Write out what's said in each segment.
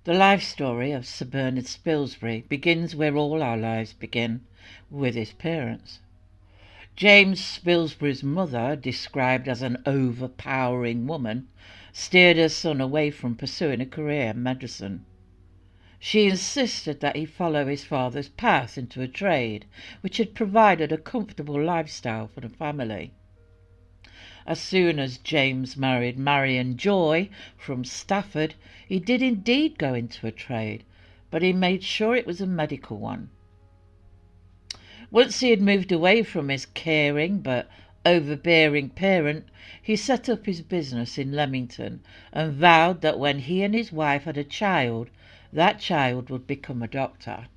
The life story of Sir Bernard Spilsbury begins where all our lives begin, with his parents. James Spilsbury's mother, described as an overpowering woman, steered her son away from pursuing a career in medicine. She insisted that he follow his father's path into a trade which had provided a comfortable lifestyle for the family. As soon as James married Marion Joy from Stafford, he did indeed go into a trade, but he made sure it was a medical one. Once he had moved away from his caring but overbearing parent, he set up his business in Leamington and vowed that when he and his wife had a child, that child would become a doctor.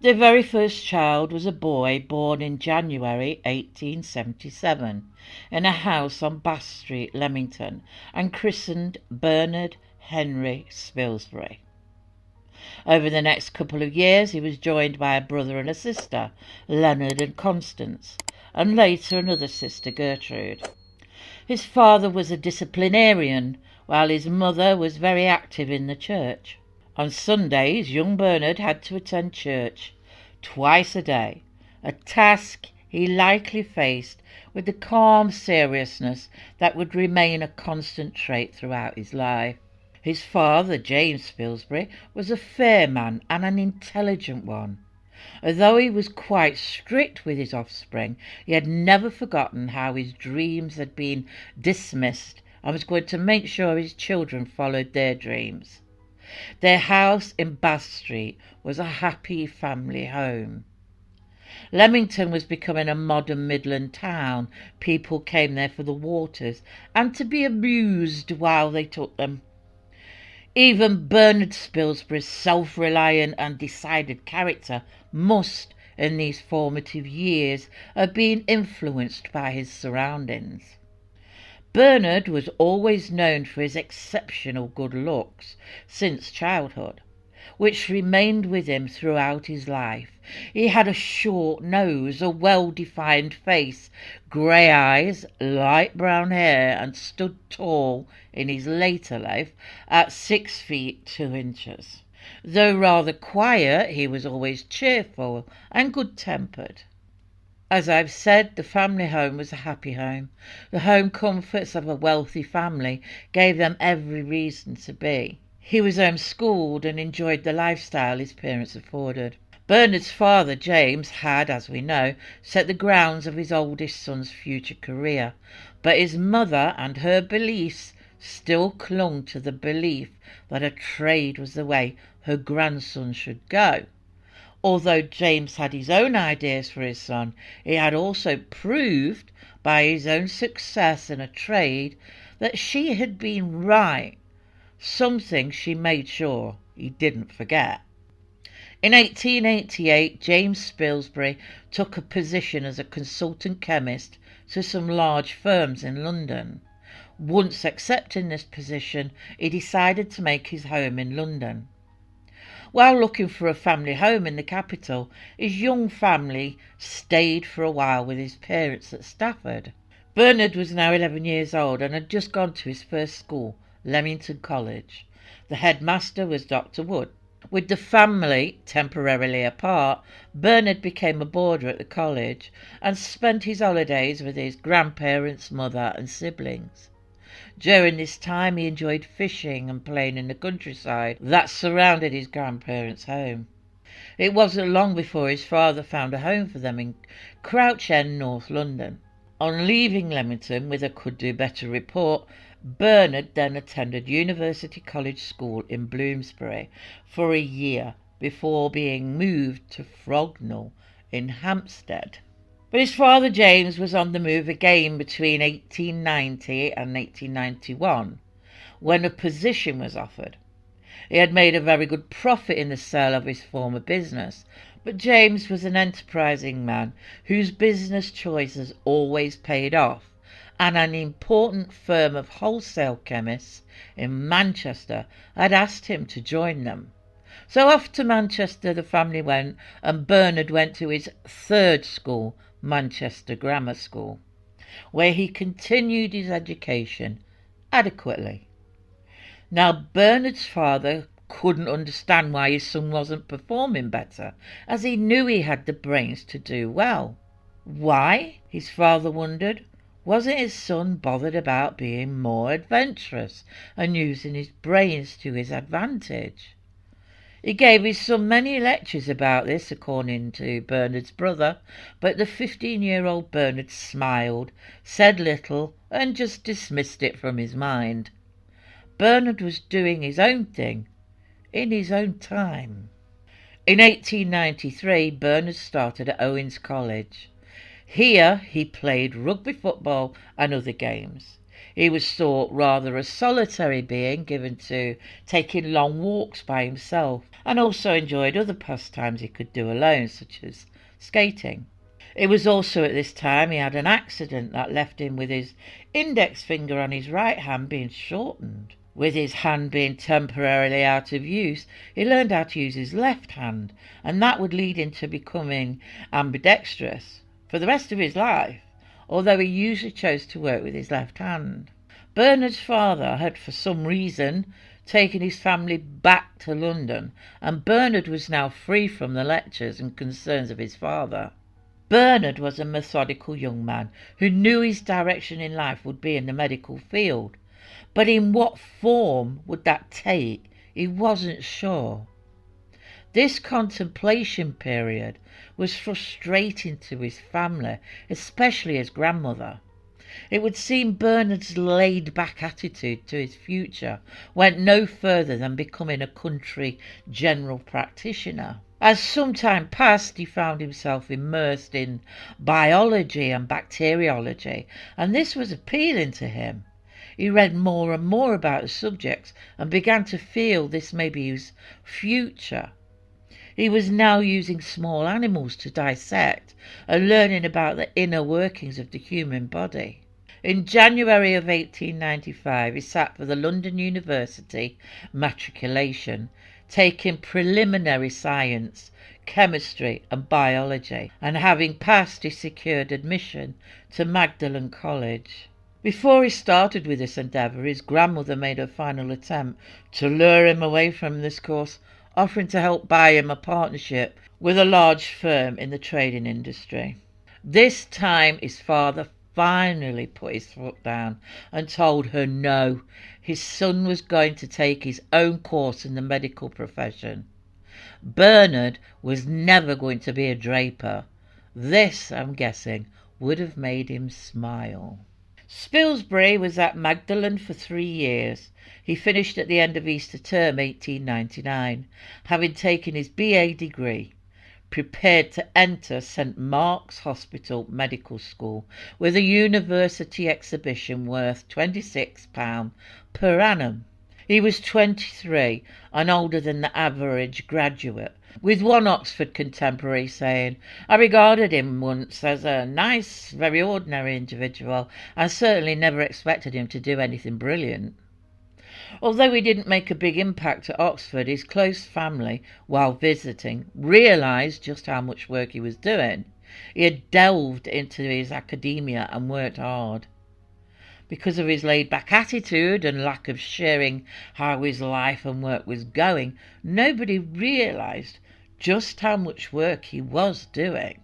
Their very first child was a boy born in January 1877 in a house on Bath Street, Leamington, and christened Bernard Henry Spilsbury. Over the next couple of years he was joined by a brother and a sister, Leonard and Constance, and later another sister, Gertrude. His father was a disciplinarian, while his mother was very active in the church. On Sundays, young Bernard had to attend church twice a day, a task he likely faced with the calm seriousness that would remain a constant trait throughout his life. His father, James Spilsbury, was a fair man and an intelligent one. Although he was quite strict with his offspring, he had never forgotten how his dreams had been dismissed and was going to make sure his children followed their dreams. Their house in Bath Street was a happy family home. Leamington was becoming a modern Midland town. People came there for the waters and to be amused while they took them. Even Bernard Spilsbury's self-reliant and decided character must, in these formative years, have been influenced by his surroundings. Bernard was always known for his exceptional good looks since childhood, which remained with him throughout his life. He had a short nose, a well-defined face, grey eyes, light brown hair, and stood tall in his later life at 6 feet 2 inches. Though rather quiet, he was always cheerful and good-tempered. As I've said, the family home was a happy home. The home comforts of a wealthy family gave them every reason to be. He was homeschooled and enjoyed the lifestyle his parents afforded. Bernard's father, James, had, as we know, set the grounds of his oldest son's future career, but his mother and her beliefs still clung to the belief that a trade was the way her grandson should go. Although James had his own ideas for his son, he had also proved by his own success in a trade that she had been right, something she made sure he didn't forget. In 1888, James Spilsbury took a position as a consultant chemist to some large firms in London. Once accepting this position, he decided to make his home in London. While looking for a family home in the capital, his young family stayed for a while with his parents at Stafford. Bernard was now 11 years old and had just gone to his first school, Leamington College. The headmaster was Dr. Wood. With the family temporarily apart, Bernard became a boarder at the college and spent his holidays with his grandparents, mother and siblings. During this time he enjoyed fishing and playing in the countryside that surrounded his grandparents' home. It wasn't long before his father found a home for them in Crouch End, North London. On leaving Leamington with a could-do-better report, Bernard then attended University College School in Bloomsbury for a year before being moved to Frognall in Hampstead. But his father James was on the move again between 1890 and 1891, when a position was offered. He had made a very good profit in the sale of his former business, but James was an enterprising man whose business choices always paid off, and an important firm of wholesale chemists in Manchester had asked him to join them. So off to Manchester the family went, and Bernard went to his third school, Manchester Grammar School, where he continued his education adequately. Now Bernard's father couldn't understand why his son wasn't performing better, as he knew he had the brains to do well. Why? His father wondered. Wasn't his son bothered about being more adventurous and using his brains to his advantage? He gave his son many lectures about this, according to Bernard's brother, but the 15-year-old Bernard smiled, said little, and just dismissed it from his mind. Bernard was doing his own thing, in his own time. In 1893, Bernard started at Owens College. Here he played rugby football and other games. He was thought rather a solitary being, given to taking long walks by himself, and also enjoyed other pastimes he could do alone, such as skating. It was also at this time he had an accident that left him with his index finger on his right hand being shortened. With his hand being temporarily out of use, he learned how to use his left hand, and that would lead him to becoming ambidextrous for the rest of his life, although he usually chose to work with his left hand. Bernard's father had for some reason taken his family back to London, and Bernard was now free from the lectures and concerns of his father. Bernard was a methodical young man who knew his direction in life would be in the medical field, but in what form would that take, he wasn't sure. This contemplation period was frustrating to his family, especially his grandmother. It would seem Bernard's laid-back attitude to his future went no further than becoming a country general practitioner. As some time passed, he found himself immersed in biology and bacteriology, and this was appealing to him. He read more and more about the subjects and began to feel this may be his future. He was now using small animals to dissect and learning about the inner workings of the human body. In January of 1895 he sat for the London University matriculation, taking preliminary science, chemistry and biology, and having passed he secured admission to Magdalen College. Before he started with this endeavour, his grandmother made a final attempt to lure him away from this course, offering to help buy him a partnership with a large firm in the trading industry. This time his father finally put his foot down and told her no, his son was going to take his own course in the medical profession. Bernard was never going to be a draper. This, I'm guessing, would have made him smile. Spilsbury was at Magdalen for 3 years. He finished at the end of Easter term 1899, having taken his BA degree, prepared to enter St Mark's Hospital Medical School with a university exhibition worth £26 per annum. He was 23 and older than the average graduate, with one Oxford contemporary saying, "I regarded him once as a nice, very ordinary individual, and certainly never expected him to do anything brilliant." Although he didn't make a big impact at Oxford, his close family, while visiting, realised just how much work he was doing. He had delved into his academia and worked hard. Because of his laid-back attitude and lack of sharing how his life and work was going, nobody realised just how much work he was doing.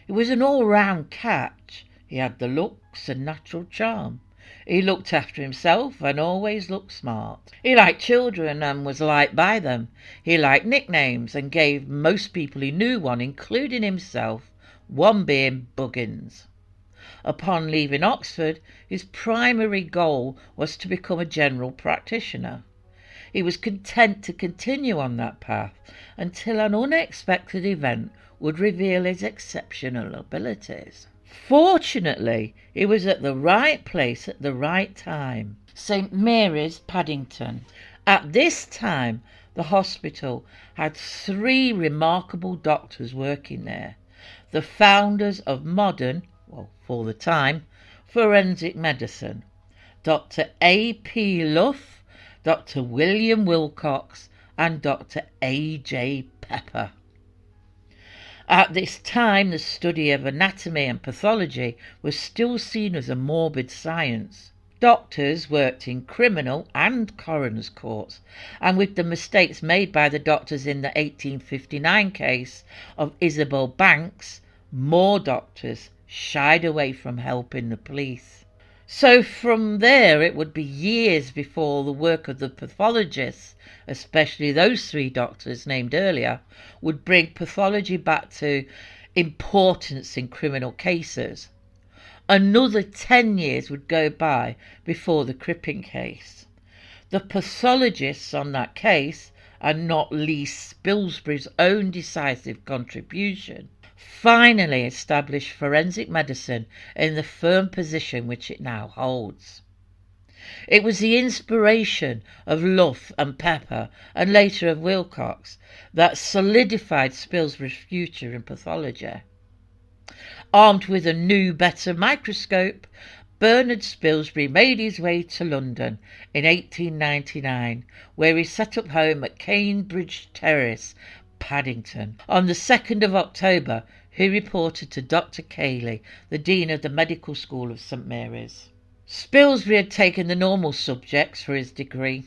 He was an all-round catch. He had the looks and natural charm. He looked after himself and always looked smart. He liked children and was liked by them. He liked nicknames and gave most people he knew one, including himself, one being Buggins. Upon leaving Oxford, his primary goal was to become a general practitioner. He was content to continue on that path until an unexpected event would reveal his exceptional abilities. Fortunately, he was at the right place at the right time. St Mary's, Paddington. At this time, the hospital had 3 remarkable doctors working there, the founders of modern, for the time, forensic medicine, Dr. A.P. Luff, Dr. William Wilcox and Dr. A.J. Pepper. At this time, the study of anatomy and pathology was still seen as a morbid science. Doctors worked in criminal and coroner's courts, and with the mistakes made by the doctors in the 1859 case of Isabel Banks, more doctors shied away from helping the police. So from there it would be years before the work of the pathologists, especially those three doctors named earlier, would bring pathology back to importance in criminal cases. Another 10 years would go by before the Crippen case. The pathologists on that case, and not least Spilsbury's own decisive contribution, finally established forensic medicine in the firm position which it now holds. It was the inspiration of Luff and Pepper, and later of Wilcox, that solidified Spilsbury's future in pathology. Armed with a new, better microscope, Bernard Spilsbury made his way to London in 1899, where he set up home at Cambridge Terrace, Paddington. On the 2nd of October, he reported to Dr. Cayley, the Dean of the Medical School of St. Mary's. Spilsbury had taken the normal subjects for his degree: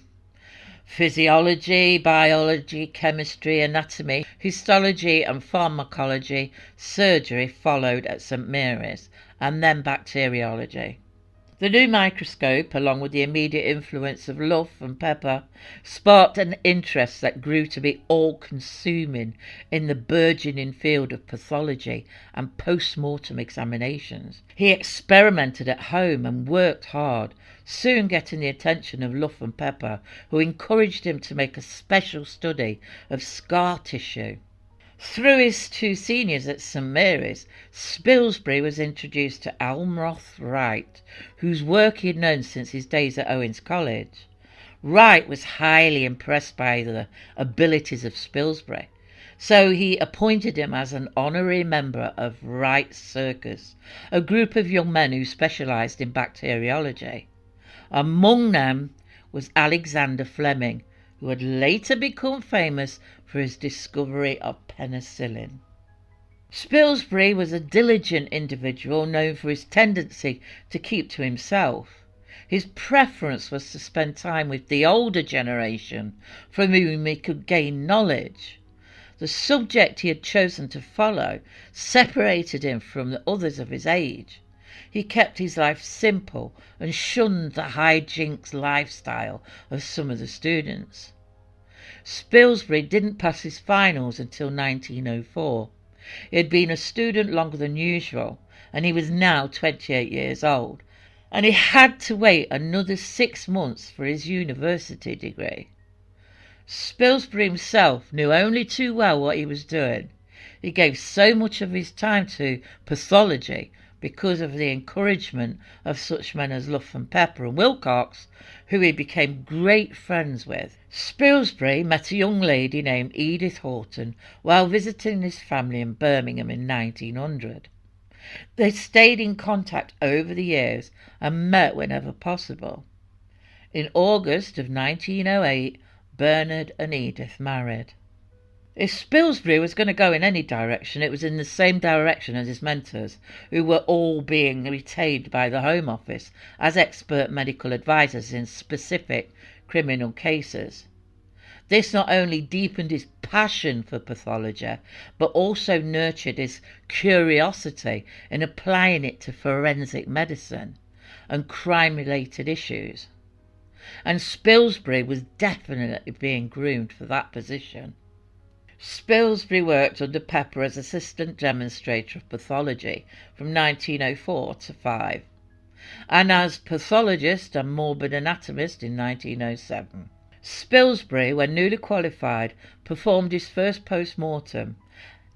physiology, biology, chemistry, anatomy, histology and pharmacology. Surgery followed at St. Mary's, and then bacteriology. The new microscope, along with the immediate influence of Luff and Pepper, sparked an interest that grew to be all-consuming in the burgeoning field of pathology and post-mortem examinations. He experimented at home and worked hard, soon getting the attention of Luff and Pepper, who encouraged him to make a special study of scar tissue. Through his two seniors at St. Mary's, Spilsbury was introduced to Almroth Wright, whose work he had known since his days at Owens College. Wright was highly impressed by the abilities of Spilsbury, so he appointed him as an honorary member of Wright's Circus, a group of young men who specialised in bacteriology. Among them was Alexander Fleming, who had later become famous for his discovery of penicillin. Spilsbury was a diligent individual known for his tendency to keep to himself. His preference was to spend time with the older generation from whom he could gain knowledge. The subject he had chosen to follow separated him from the others of his age. He kept his life simple and shunned the high-jinks lifestyle of some of the students. Spilsbury didn't pass his finals until 1904. He had been a student longer than usual, and he was now 28 years old, and he had to wait another 6 months for his university degree. Spilsbury himself knew only too well what he was doing. He gave so much of his time to pathology because of the encouragement of such men as Luff and Pepper and Wilcox, who he became great friends with. Spilsbury met a young lady named Edith Horton while visiting his family in Birmingham in 1900. They stayed in contact over the years and met whenever possible. In August of 1908, Bernard and Edith married. If Spilsbury was going to go in any direction, it was in the same direction as his mentors, who were all being retained by the Home Office as expert medical advisors in specific criminal cases. This not only deepened his passion for pathology, but also nurtured his curiosity in applying it to forensic medicine and crime-related issues. And Spilsbury was definitely being groomed for that position. Spilsbury worked under Pepper as assistant demonstrator of pathology from 1904 to 5, and as pathologist and morbid anatomist in 1907. Spilsbury, when newly qualified, performed his first post-mortem,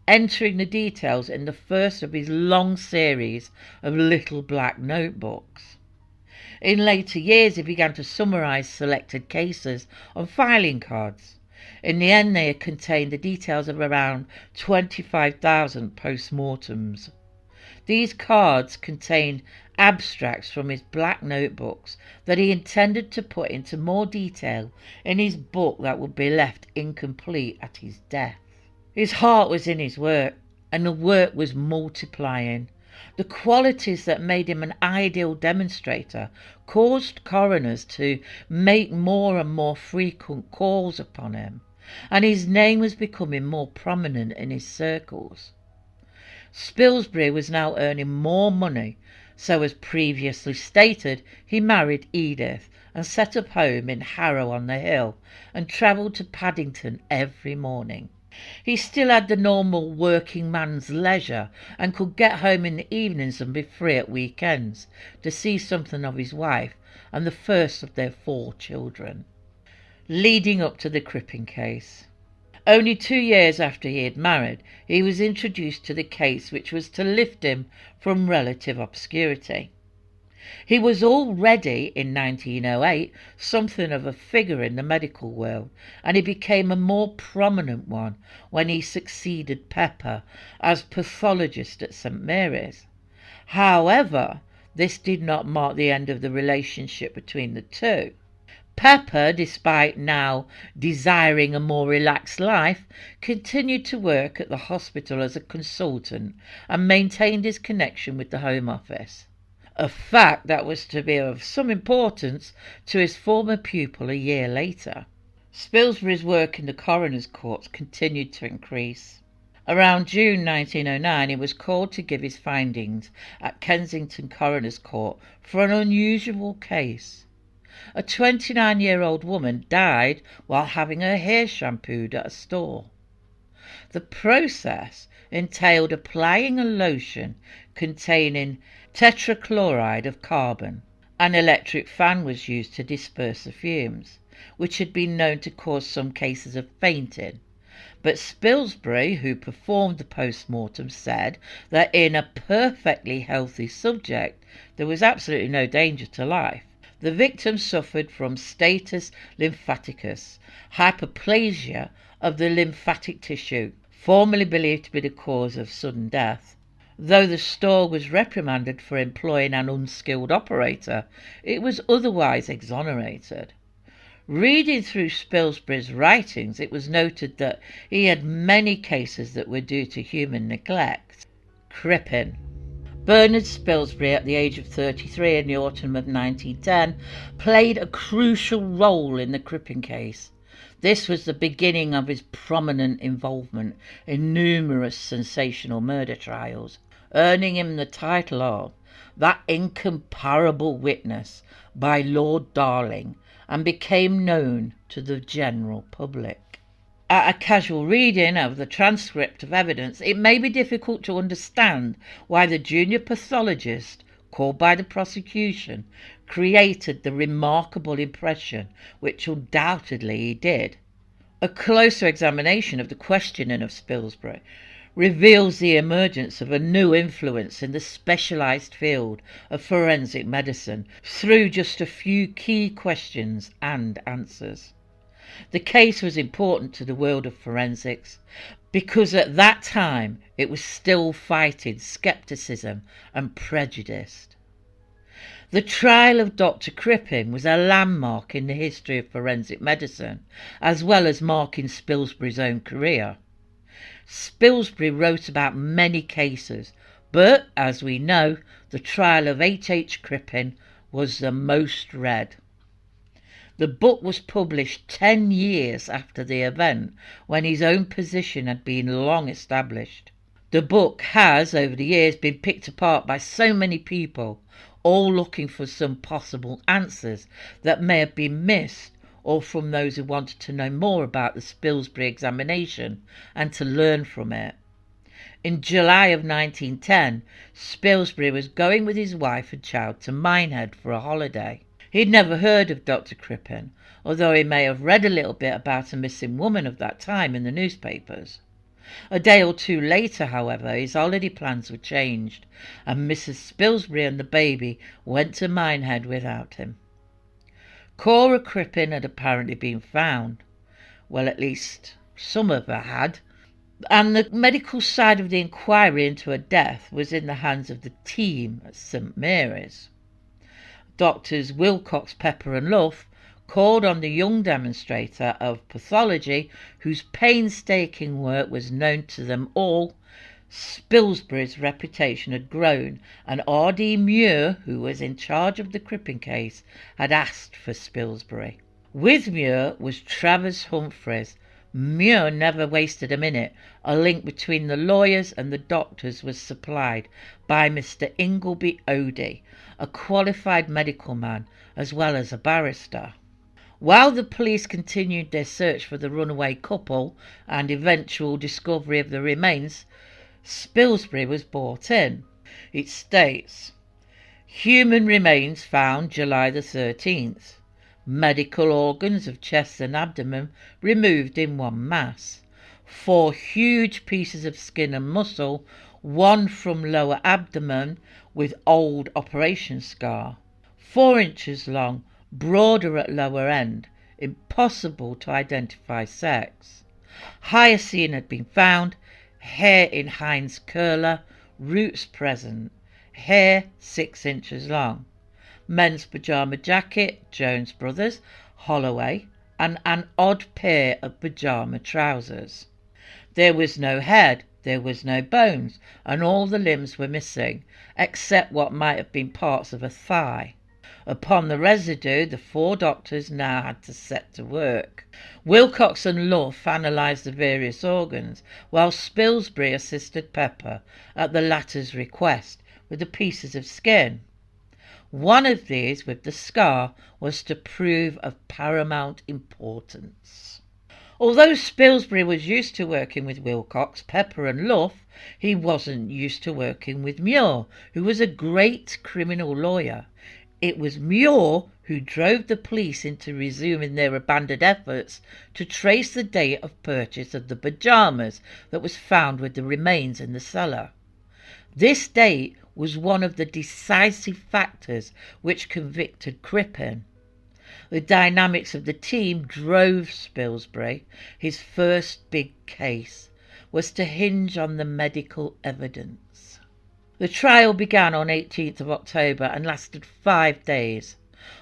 entering the details in the first of his long series of little black notebooks. In later years he began to summarise selected cases on filing cards. In the end they contained the details of around 25,000 post-mortems. These cards contained abstracts from his black notebooks that he intended to put into more detail in his book that would be left incomplete at his death. His heart was in his work, and the work was multiplying. The qualities that made him an ideal demonstrator caused coroners to make more and more frequent calls upon him, and his name was becoming more prominent in his circles. Spilsbury was now earning more money, so as previously stated, he married Edith and set up home in Harrow-on-the-Hill and travelled to Paddington every morning. He still had the normal working man's leisure and could get home in the evenings and be free at weekends to see something of his wife and the first of their 4 children. Leading up to the Crippen case. Only 2 years after he had married, he was introduced to the case which was to lift him from relative obscurity. He was already, in 1908, something of a figure in the medical world, and he became a more prominent one when he succeeded Pepper as pathologist at St. Mary's. However, this did not mark the end of the relationship between the two. Pepper, despite now desiring a more relaxed life, continued to work at the hospital as a consultant and maintained his connection with the Home Office, a fact that was to be of some importance to his former pupil a year later. Spilsbury's work in the coroner's courts continued to increase. Around June 1909 he was called to give his findings at Kensington Coroner's Court for an unusual case. A 29-year-old woman died while having her hair shampooed at a store. The process entailed applying a lotion containing tetrachloride of carbon. An electric fan was used to disperse the fumes, which had been known to cause some cases of fainting. But Spilsbury, who performed the post-mortem, said that in a perfectly healthy subject there was absolutely no danger to life. The victim suffered from status lymphaticus, hyperplasia of the lymphatic tissue, formerly believed to be the cause of sudden death. Though the store was reprimanded for employing an unskilled operator, it was otherwise exonerated. Reading through Spilsbury's writings, it was noted that he had many cases that were due to human neglect. Crippen. Bernard Spilsbury, at the age of 33 in the autumn of 1910, played a crucial role in the Crippen case. This was the beginning of his prominent involvement in numerous sensational murder trials, earning him the title of "that incomparable witness" by Lord Darling, and became known to the general public. At a casual reading of the transcript of evidence, it may be difficult to understand why the junior pathologist, called by the prosecution, created the remarkable impression which undoubtedly he did. A closer examination of the questioning of Spilsbury reveals the emergence of a new influence in the specialised field of forensic medicine through just a few key questions and answers. The case was important to the world of forensics because at that time it was still fighting scepticism and prejudice. The trial of Dr. Crippen was a landmark in the history of forensic medicine, as well as marking Spilsbury's own career. Spilsbury wrote about many cases, but, as we know, the trial of H. Crippen was the most read. The book was published 10 years after the event, when his own position had been long established. The book has, over the years, been picked apart by so many people, all looking for some possible answers that may have been missed, or from those who wanted to know more about the Spilsbury examination and to learn from it. In July of 1910, Spilsbury was going with his wife and child to Minehead for a holiday. He'd never heard of Dr. Crippen, although he may have read a little bit about a missing woman of that time in the newspapers. A day or two later, however, his holiday plans were changed, and Mrs. Spilsbury and the baby went to Minehead without him. Cora Crippen had apparently been found. Well, at least some of her had. And the medical side of the inquiry into her death was in the hands of the team at St. Mary's. Doctors Wilcox, Pepper and Luff called on the young demonstrator of pathology, whose painstaking work was known to them all, Spilsbury's reputation had grown, and R.D. Muir, who was in charge of the Crippen case, had asked for Spilsbury. With Muir was Travers Humphreys. Muir never wasted a minute. A link between the lawyers and the doctors was supplied by Mr. Ingleby Odey, a qualified medical man as well as a barrister. While the police continued their search for the runaway couple and eventual discovery of the remains, Spilsbury was brought in. It states, human remains found July the 13th. Medical organs of chest and abdomen removed in one mass. 4 huge pieces of skin and muscle, one from lower abdomen with old operation scar. 4 inches long, broader at lower end. Impossible to identify sex. Hyoscine had been found. Hair in Hind's curler, roots present. Hair 6 inches long. Men's pyjama jacket, Jones Brothers, Holloway, and an odd pair of pyjama trousers. There was no head, there was no bones, and all the limbs were missing, except what might have been parts of a thigh. Upon the residue, the 4 doctors now had to set to work. Wilcox and Luff analysed the various organs, while Spilsbury assisted Pepper, at the latter's request, with the pieces of skin. One of these, with the scar, was to prove of paramount importance. Although Spilsbury was used to working with Wilcox, Pepper and Luff, he wasn't used to working with Muir, who was a great criminal lawyer. It was Muir who drove the police into resuming their abandoned efforts to trace the date of purchase of the pyjamas that was found with the remains in the cellar. This date was one of the decisive factors which convicted Crippen. The dynamics of the team drove Spilsbury. His first big case was to hinge on the medical evidence. The trial began on 18th of October and lasted 5 days.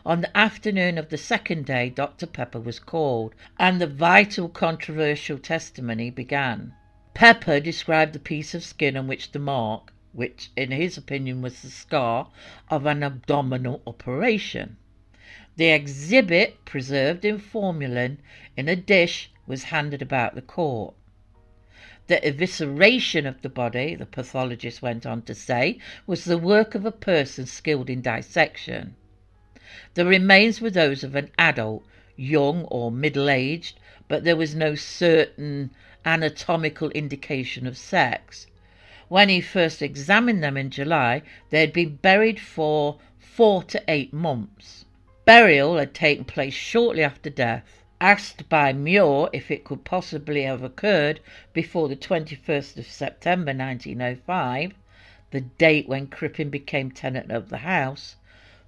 On the afternoon of the second day, Dr. Pepper was called, and the vital controversial testimony began. Pepper described the piece of skin on which the mark, which in his opinion was the scar, of an abdominal operation. The exhibit, preserved in formalin in a dish, was handed about the court. The evisceration of the body, the pathologist went on to say, was the work of a person skilled in dissection. The remains were those of an adult, young or middle-aged, but there was no certain anatomical indication of sex. When he first examined them in July, they had been buried for 4 to 8 months. Burial had taken place shortly after death. Asked by Muir if it could possibly have occurred before the 21st of September 1905, the date when Crippen became tenant of the house,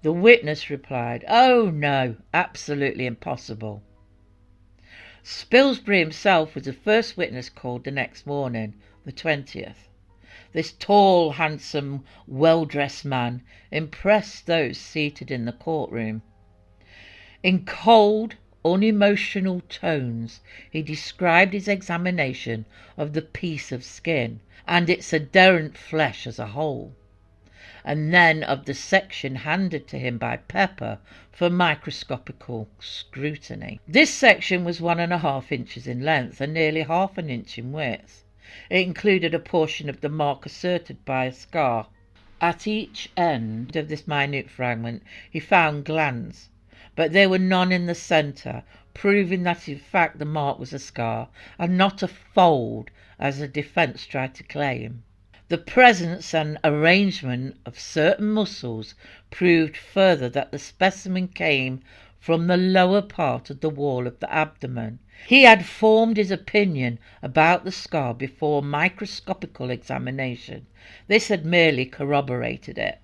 the witness replied, "Oh no, absolutely impossible." Spilsbury himself was the first witness called the next morning, the 20th. This tall, handsome, well-dressed man impressed those seated in the courtroom. In cold, unemotional tones, he described his examination of the piece of skin and its adherent flesh as a whole, and then of the section handed to him by Pepper for microscopical scrutiny. This section was 1½ inches in length and nearly ½ an inch in width. It included a portion of the mark asserted by a scar. At each end of this minute fragment he found glands, but there were none in the centre, proving that in fact the mark was a scar and not a fold, as the defence tried to claim. The presence and arrangement of certain muscles proved further that the specimen came from the lower part of the wall of the abdomen. He had formed his opinion about the scar before microscopical examination. This had merely corroborated it.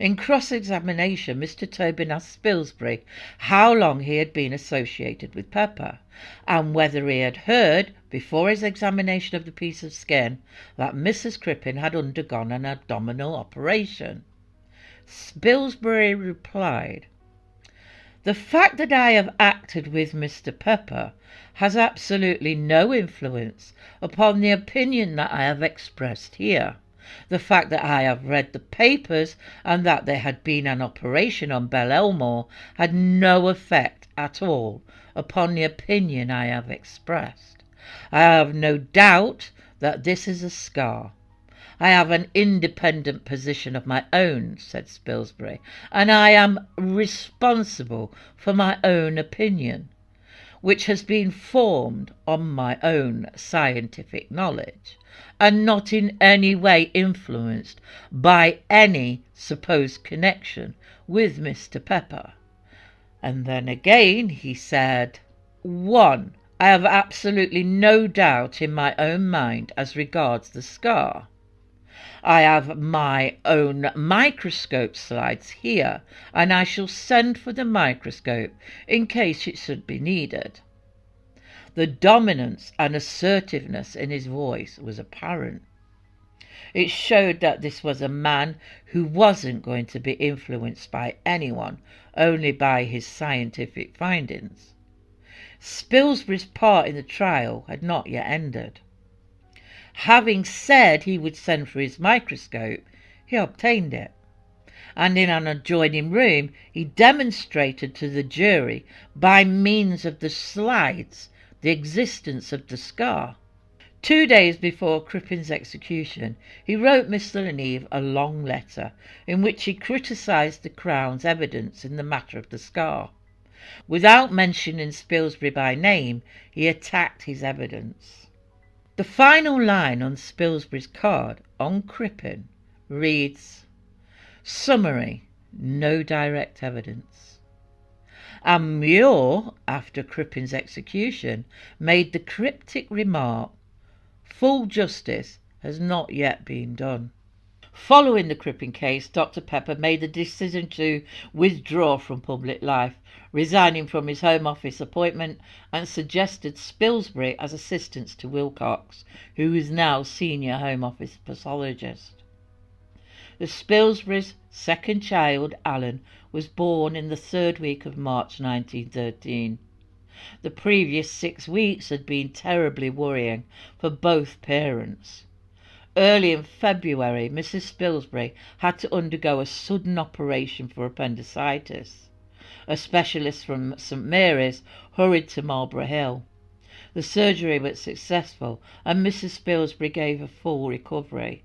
In cross-examination, Mr. Tobin asked Spilsbury how long he had been associated with Pepper, and whether he had heard, before his examination of the piece of skin, that Mrs. Crippen had undergone an abdominal operation. Spilsbury replied, The fact that I have acted with Mr. Pepper has absolutely no influence upon the opinion that I have expressed here. The fact that I have read the papers and that there had been an operation on Belelmore had no effect at all upon the opinion I have expressed. I have no doubt that this is a scar. I have an independent position of my own, said Spilsbury, and I am responsible for my own opinion, which has been formed on my own scientific knowledge, and not in any way influenced by any supposed connection with Mr. Pepper. And then again he said, 1. I have absolutely no doubt in my own mind as regards the scar. I have my own microscope slides here, and I shall send for the microscope in case it should be needed. The dominance and assertiveness in his voice was apparent. It showed that this was a man who wasn't going to be influenced by anyone, only by his scientific findings. Spilsbury's part in the trial had not yet ended. Having said he would send for his microscope, he obtained it, and in an adjoining room he demonstrated to the jury by means of the slides the existence of the scar. 2 days before Crippen's execution, he wrote Mr. Leneve a long letter in which he criticised the Crown's evidence in the matter of the scar. Without mentioning Spilsbury by name, he attacked his evidence. The final line on Spilsbury's card on Crippen reads, "Summary, no direct evidence." And Muir, after Crippen's execution, made the cryptic remark, "Full justice has not yet been done." Following the Crippen case, Dr. Pepper made the decision to withdraw from public life, resigning from his Home Office appointment, and suggested Spilsbury as assistant to Wilcox, who is now Senior Home Office pathologist. The Spilsbury's second child, Alan, was born in the 3rd week of March 1913. The previous 6 weeks had been terribly worrying for both parents. Early in February, Mrs. Spilsbury had to undergo a sudden operation for appendicitis. A specialist from St. Mary's hurried to Marlborough Hill. The surgery was successful, and Mrs. Spilsbury gave a full recovery.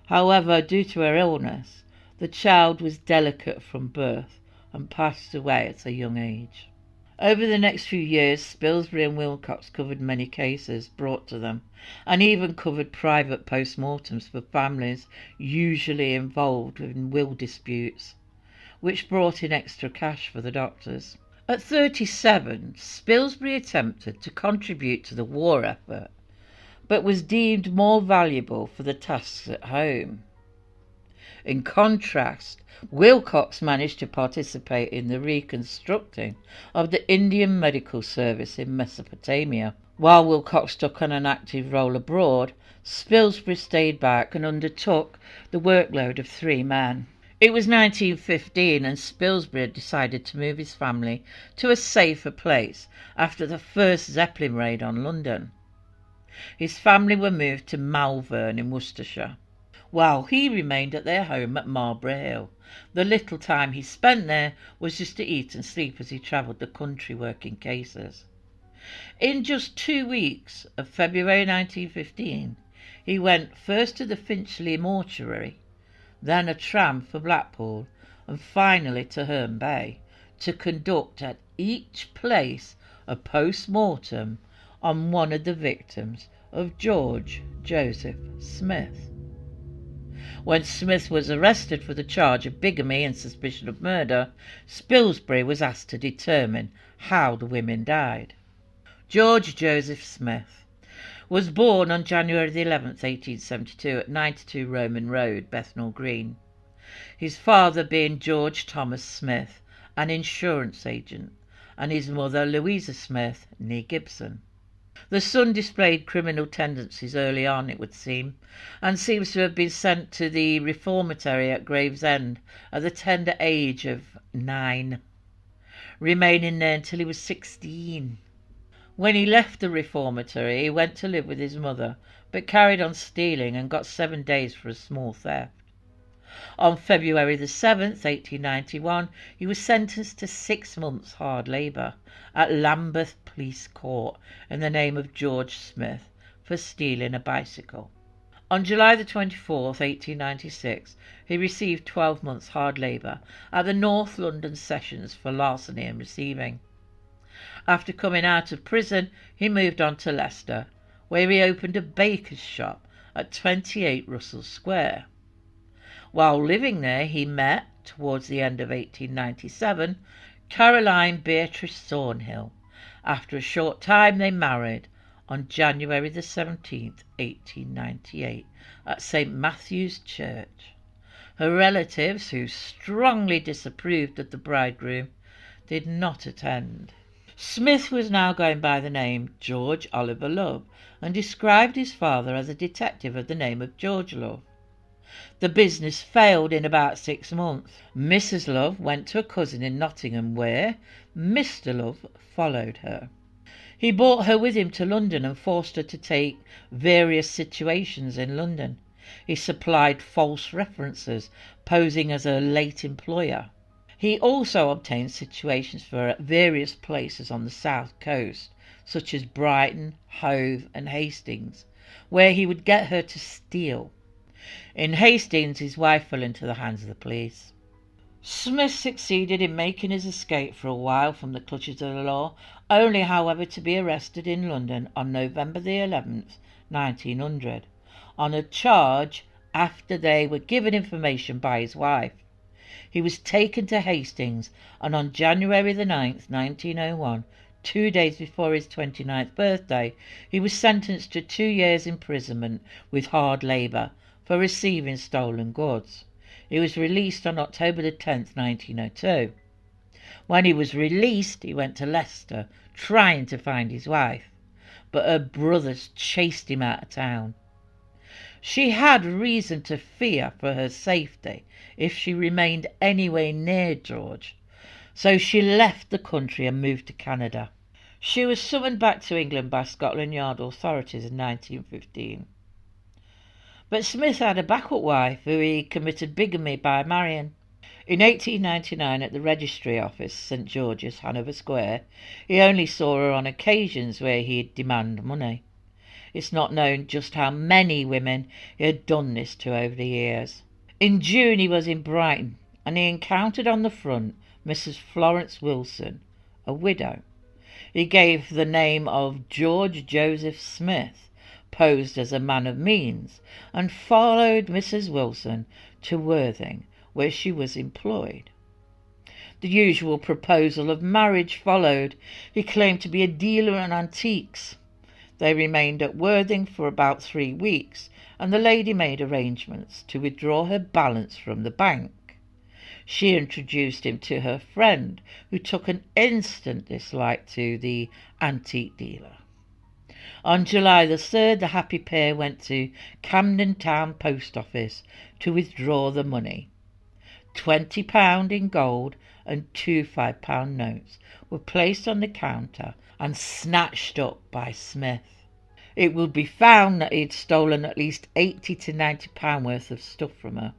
However, due to her illness, the child was delicate from birth and passed away at a young age. Over the next few years, Spilsbury and Wilcox covered many cases brought to them, and even covered private post-mortems for families usually involved in will disputes, which brought in extra cash for the doctors. At 37, Spilsbury attempted to contribute to the war effort, but was deemed more valuable for the tasks at home. In contrast, Wilcox managed to participate in the reconstructing of the Indian Medical Service in Mesopotamia. While Wilcox took on an active role abroad, Spilsbury stayed back and undertook the workload of 3 men. It was 1915, and Spilsbury had decided to move his family to a safer place after the first Zeppelin raid on London. His family were moved to Malvern in Worcestershire, while he remained at their home at Marlborough Hill. The little time he spent there was just to eat and sleep as he travelled the country working cases. In just 2 weeks of February 1915, he went first to the Finchley mortuary, then a tram for Blackpool, and finally to Herne Bay, to conduct at each place a post-mortem on one of the victims of George Joseph Smith. When Smith was arrested for the charge of bigamy and suspicion of murder, Spilsbury was asked to determine how the women died. George Joseph Smith was born on January 11th, 1872 at 92 Roman Road, Bethnal Green, his father being George Thomas Smith, an insurance agent, and his mother Louisa Smith, née Gibson. The son displayed criminal tendencies early on, it would seem, and seems to have been sent to the reformatory at Gravesend at the tender age of 9. remaining there until he was 16. When he left the reformatory, he went to live with his mother, but carried on stealing and got 7 days for a small theft. On February the 7th, 1891, he was sentenced to 6 months' hard labour at Lambeth Police Court in the name of George Smith for stealing a bicycle. On July the 24th, 1896, he received 12 months' hard labour at the North London Sessions for larceny and receiving. After coming out of prison, he moved on to Leicester, where he opened a baker's shop at 28 Russell Square. While living there, he met, towards the end of 1897, Caroline Beatrice Thornhill. After a short time they married on January the 17th, 1898, at St. Matthew's Church. Her relatives, who strongly disapproved of the bridegroom, did not attend. Smith was now going by the name George Oliver Love, and described his father as a detective of the name of George Love. The business failed in about 6 months. Mrs. Love went to a cousin in Nottingham, where Mr. Love followed her. He brought her with him to London and forced her to take various situations in London. He supplied false references, posing as a late employer. He also obtained situations for her at various places on the south coast, such as Brighton, Hove and Hastings, where he would get her to steal. In Hastings, his wife fell into the hands of the police. Smith succeeded in making his escape for a while from the clutches of the law, only, however, to be arrested in London on November the 11th, 1900, on a charge after they were given information by his wife. He was taken to Hastings, and on January the 9th, 1901, 2 days before his 29th birthday, he was sentenced to 2 years' imprisonment with hard labour for receiving stolen goods. He was released on October the 10th, 1902. When he was released, he went to Leicester, trying to find his wife, but her brothers chased him out of town. She had reason to fear for her safety if she remained anywhere near George, so she left the country and moved to Canada. She was summoned back to England by Scotland Yard authorities in 1915. But Smith had a backup wife who he committed bigamy by marrying. In 1899, at the registry office, St. George's, Hanover Square, he only saw her on occasions where he'd demand money. It's not known just how many women he had done this to over the years. In June he was in Brighton, and he encountered on the front Mrs. Florence Wilson, a widow. He gave the name of George Joseph Smith, posed as a man of means, and followed Mrs. Wilson to Worthing, where she was employed. The usual proposal of marriage followed. He claimed to be a dealer in antiques. They remained at Worthing for about 3 weeks, and the lady made arrangements to withdraw her balance from the bank. She introduced him to her friend, who took an instant dislike to the antique dealer. On July the 3rd, the happy pair went to Camden Town Post Office to withdraw the money. £20 in gold and 2 £5 notes were placed on the counter and snatched up by Smith. It would be found that he had stolen at least £80 to £90 worth of stuff from her.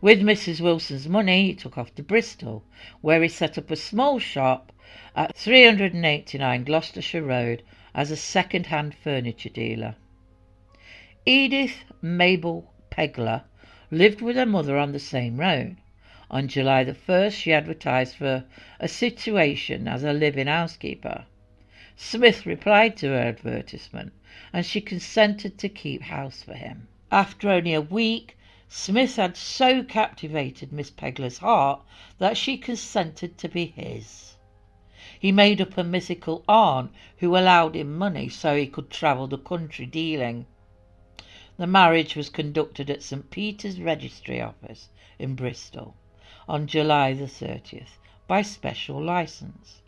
With Mrs. Wilson's money, he took off to Bristol, where he set up a small shop at 389 Gloucestershire Road as a second-hand furniture dealer. Edith Mabel Pegler lived with her mother on the same road. On July the 1st, she advertised for a situation as a live-in housekeeper. Smith replied to her advertisement, and she consented to keep house for him. After only a week, Smith had so captivated Miss Pegler's heart that she consented to be his. He made up a mythical aunt who allowed him money so he could travel the country dealing. The marriage was conducted at St. Peter's Registry Office in Bristol on July the 30th by special licence,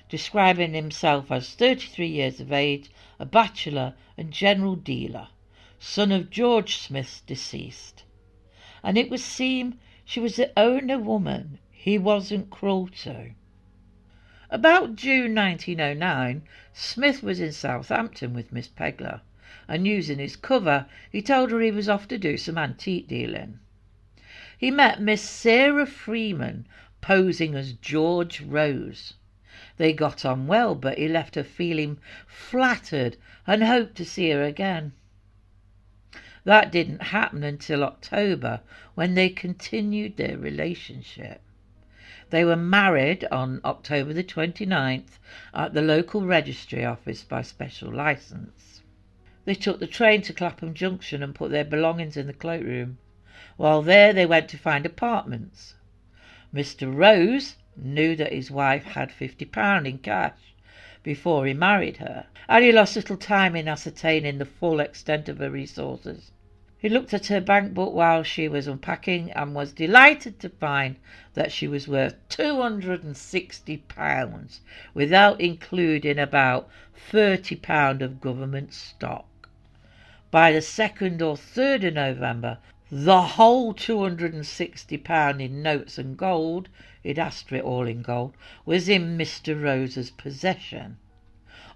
describing himself as 33 years of age, a bachelor and general dealer, son of George Smith's deceased. And it would seem she was the only woman he wasn't cruel to. About June 1909, Smith was in Southampton with Miss Pegler, and using his cover, he told her he was off to do some antique dealing. He met Miss Sarah Freeman posing as George Rose. They got on well, but he left her feeling flattered and hoped to see her again. That didn't happen until October, when they continued their relationship. They were married on October the 29th at the local registry office by special licence. They took the train to Clapham Junction and put their belongings in the cloakroom. While there they went to find apartments. Mr. Rose knew that his wife had £50 in cash before he married her, and he lost little time in ascertaining the full extent of her resources. He looked at her bank book while she was unpacking and was delighted to find that she was worth £260, without including about £30 of government stock. By the 2nd or 3rd of November, the whole £260 in notes and gold, he'd asked for it all in gold, was in Mr. Rose's possession.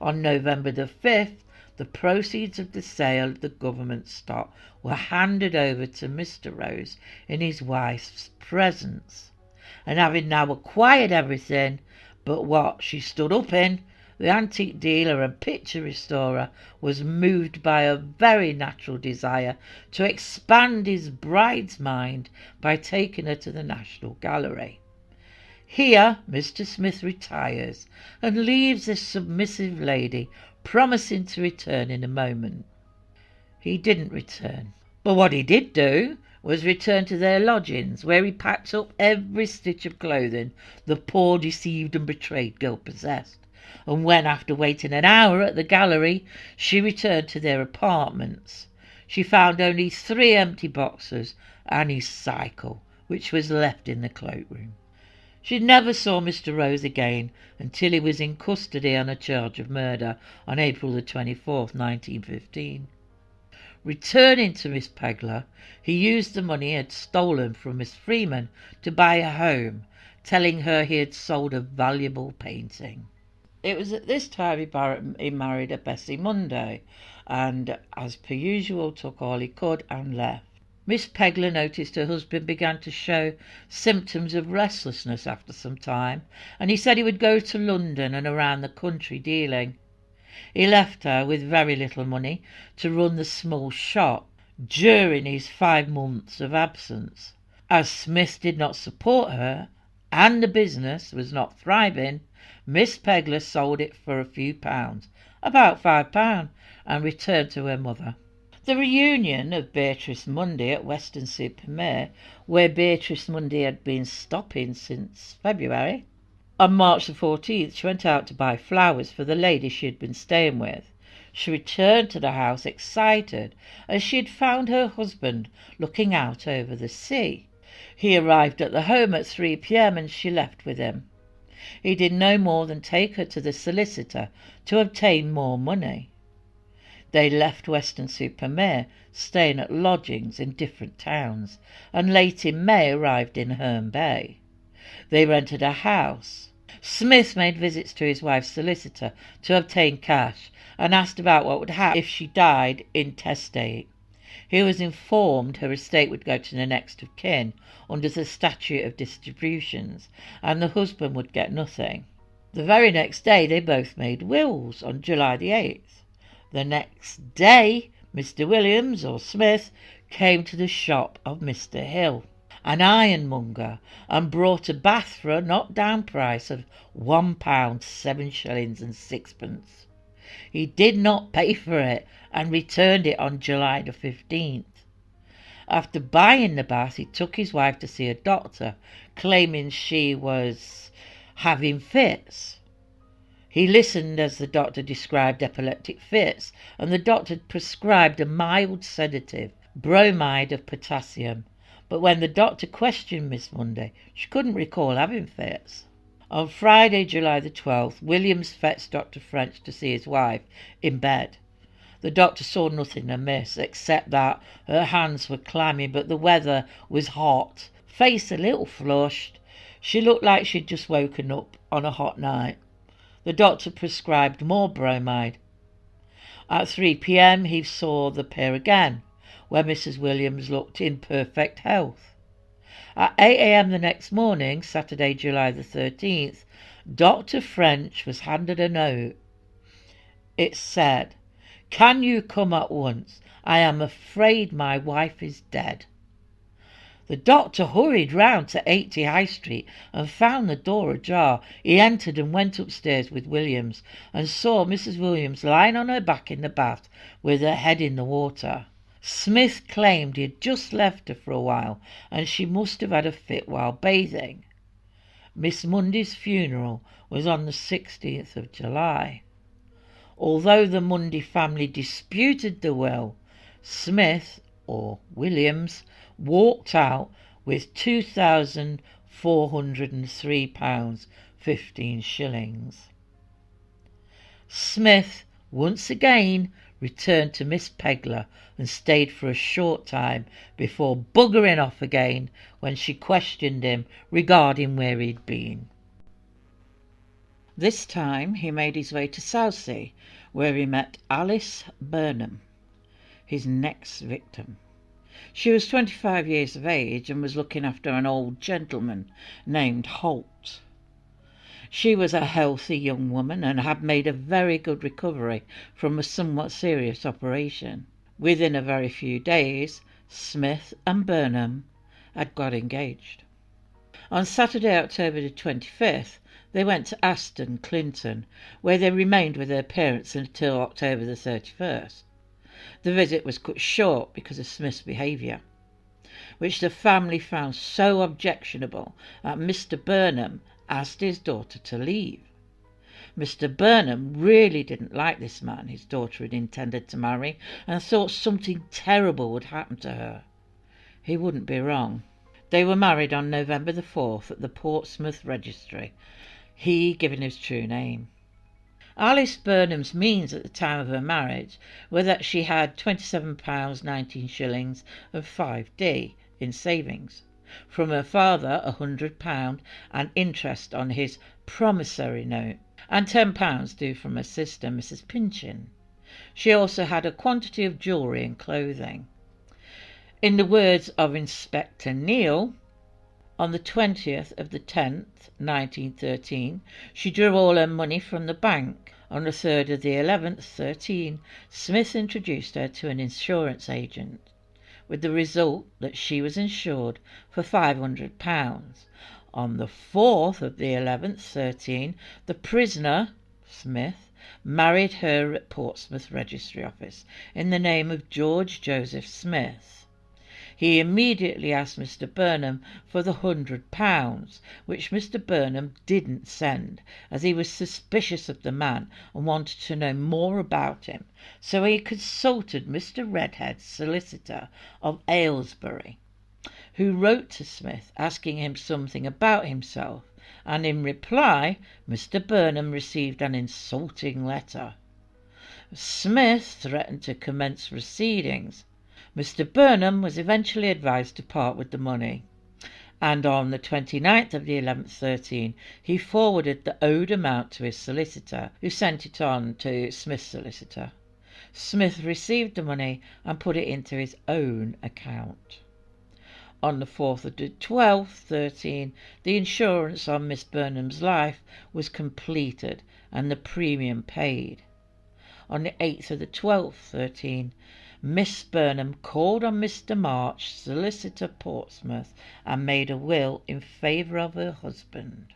On November the 5th, the proceeds of the sale of the government stock were handed over to Mr. Rose in his wife's presence, and having now acquired everything but what she stood up in, the antique dealer and picture restorer was moved by a very natural desire to expand his bride's mind by taking her to the National Gallery. Here Mr. Smith retires and leaves this submissive lady, promising to return in a moment. He didn't return, but what he did do was return to their lodgings, where he packed up every stitch of clothing the poor deceived and betrayed girl possessed, and when, after waiting an hour at the gallery, she returned to their apartments, she found only 3 empty boxes and his cycle, which was left in the cloakroom. She never saw Mr. Rose again until he was in custody on a charge of murder on April the 24th, 1915. Returning to Miss Pegler, he used the money he had stolen from Miss Freeman to buy a home, telling her he had sold a valuable painting. It was at this time he married a Bessie Monday, and as per usual took all he could and left. Miss Pegler noticed her husband began to show symptoms of restlessness after some time, and he said he would go to London and around the country dealing. He left her with very little money to run the small shop during his 5 months of absence. As Smith did not support her, and the business was not thriving, Miss Pegler sold it for a few pounds, about £5, and returned to her mother. The reunion of Beatrice Mundy at Weston-super-Mare, where Beatrice Mundy had been stopping since February. On March the 14th she went out to buy flowers for the lady she had been staying with. She returned to the house excited, as she had found her husband looking out over the sea. He arrived at the home at 3 p.m. and she left with him. He did no more than take her to the solicitor to obtain more money. They left Weston-super-Mare, staying at lodgings in different towns, and late in May arrived in Herne Bay. They rented a house. Smith made visits to his wife's solicitor to obtain cash, and asked about what would happen if she died intestate. He was informed her estate would go to the next of kin under the statute of distributions, and the husband would get nothing. The very next day they both made wills, on July the 8th. The next day Mr. Williams, or Smith, came to the shop of Mr. Hill, an ironmonger, and brought a bath for a knocked-down price of £1 7 shillings and 6pence. He did not pay for it, and returned it on July the 15th. After buying the bath, he took his wife to see a doctor, claiming she was having fits. He listened as the doctor described epileptic fits, and the doctor prescribed a mild sedative, bromide of potassium. But when the doctor questioned Miss Mundy, she couldn't recall having fits. On Friday, July the 12th, Williams fetched Dr. French to see his wife in bed. The doctor saw nothing amiss, except that her hands were clammy, but the weather was hot, face a little flushed. She looked like she'd just woken up on a hot night. The doctor prescribed more bromide. At 3 p.m. he saw the pair again, where Mrs. Williams looked in perfect health. At 8 a.m. the next morning, Saturday, July the 13th, Dr. French was handed a note. It said, "Can you come at once? I am afraid my wife is dead." The doctor hurried round to 80 High Street and found the door ajar. He entered and went upstairs with Williams and saw Mrs. Williams lying on her back in the bath with her head in the water. Smith claimed he had just left her for a while and she must have had a fit while bathing. Miss Mundy's funeral was on the 16th of July. Although the Mundy family disputed the will, Smith, or Williams, walked out with £2,403 15s. Smith once again returned to Miss Pegler and stayed for a short time before buggering off again when she questioned him regarding where he'd been. This time he made his way to Southsea, where he met Alice Burnham, his next victim. She was 25 years of age and was looking after an old gentleman named Holt. She was a healthy young woman and had made a very good recovery from a somewhat serious operation. Within a very few days, Smith and Burnham had got engaged. On Saturday, October the 25th, they went to Aston, Clinton, where they remained with their parents until October the 31st. The visit was cut short because of Smith's behaviour, which the family found so objectionable that Mr. Burnham asked his daughter to leave. Mr. Burnham really didn't like this man his daughter had intended to marry and thought something terrible would happen to her. He wouldn't be wrong. They were married on November the 4th at the Portsmouth Registry, he giving his true name. Alice Burnham's means at the time of her marriage were that she had £27 19s and 5d in savings, from her father £100 and interest on his promissory note, and £10 due from her sister Mrs. Pinchin. She also had a quantity of jewellery and clothing. In the words of Inspector Neal, on the 20th of the 10th, 1913, she drew all her money from the bank. On the 3rd of the 11th, 13, Smith introduced her to an insurance agent, with the result that she was insured for £500. On the 4th of the 11th, 13, the prisoner, Smith, married her at Portsmouth Registry Office in the name of George Joseph Smith. He immediately asked Mr. Burnham for the £100, which Mr. Burnham didn't send, as he was suspicious of the man and wanted to know more about him, so he consulted Mr. Redhead's solicitor of Aylesbury, who wrote to Smith asking him something about himself, and in reply Mr. Burnham received an insulting letter. Smith threatened to commence proceedings. Mr. Burnham was eventually advised to part with the money, and on the 29th of the 11th 13 he forwarded the owed amount to his solicitor, who sent it on to Smith's solicitor. Smith received the money and put it into his own account. On the 4th of the 12th 13 the insurance on Miss Burnham's life was completed and the premium paid. On the 8th of the 12th 13 Miss Burnham called on Mr. March, solicitor, Portsmouth, and made a will in favour of her husband.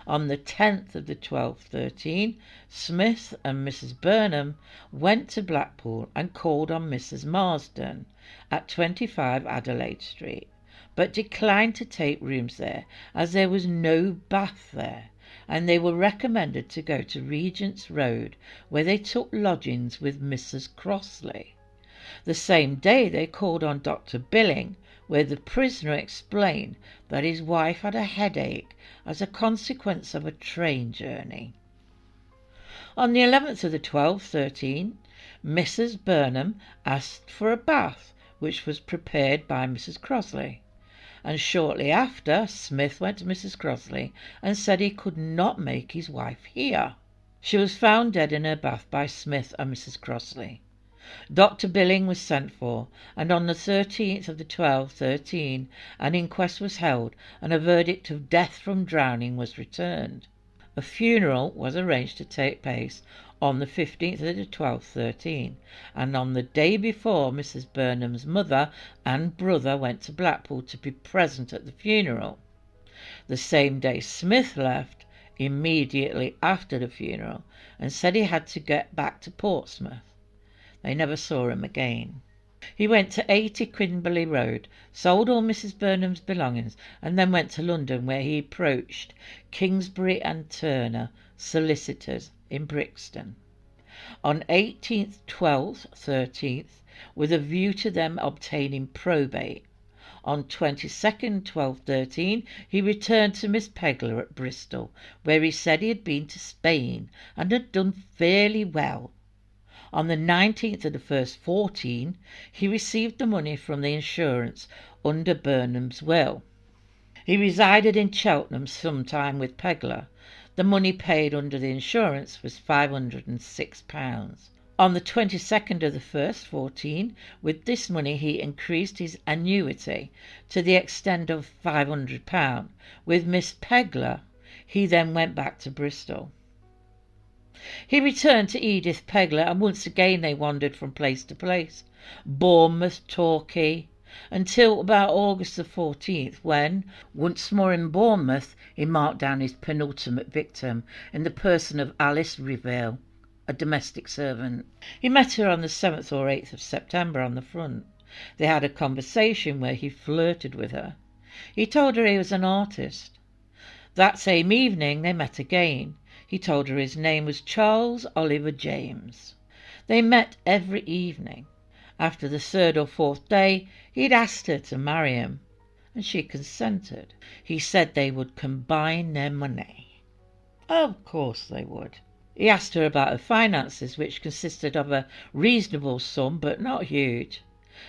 On the 10th of the 12th 13, Smith and Mrs. Burnham went to Blackpool and called on Mrs. Marsden at 25 Adelaide Street, but declined to take rooms there as there was no bath there, and they were recommended to go to Regent's Road, where they took lodgings with Mrs. Crossley. The same day they called on Dr. Billing, where the prisoner explained that his wife had a headache as a consequence of a train journey. On the 11th of the 12th 13, Mrs. Burnham asked for a bath, which was prepared by Mrs. Crossley. and shortly after Smith went to Mrs. Crossley and said he could not make his wife hear. She was found dead in her bath by Smith and Mrs. Crossley. Dr. Billing was sent for, and on the 13th of the 12th, 13, an inquest was held, and a verdict of death from drowning was returned. A funeral was arranged to take place on the 15th of the 12th, 13, and on the day before Mrs. Burnham's mother and brother went to Blackpool to be present at the funeral. The same day Smith left, immediately after the funeral, and said he had to get back to Portsmouth. They never saw him again. He went to 80 Quinberley Road, sold all Mrs. Burnham's belongings, and then went to London, where he approached Kingsbury and Turner, solicitors, in Brixton, on 18th, 12th, 13th, with a view to them obtaining probate. On 22nd, 12th, 13, he returned to Miss Pegler at Bristol, where he said he had been to Spain and had done fairly well. On the 19th of the 1st, 14, he received the money from the insurance under Burnham's will. He resided in Cheltenham some time with Pegler. The money paid under the insurance was £506. On the 22nd of the 1st, 14, with this money he increased his annuity to the extent of £500. With Miss Pegler, he then went back to Bristol. He returned to Edith Pegler, and once again they wandered from place to place, Bournemouth, Torquay, until about August the 14th, when, once more in Bournemouth, he marked down his penultimate victim in the person of Alice Reville, a domestic servant. He met her on the 7th or 8th of September on the front. They had a conversation where he flirted with her. He told her he was an artist. That same evening they met again. He told her his name was Charles Oliver James. They met every evening. After the 3rd or 4th day, he had asked her to marry him, and she consented. He said they would combine their money. Of course they would. He asked her about her finances, which consisted of a reasonable sum, but not huge.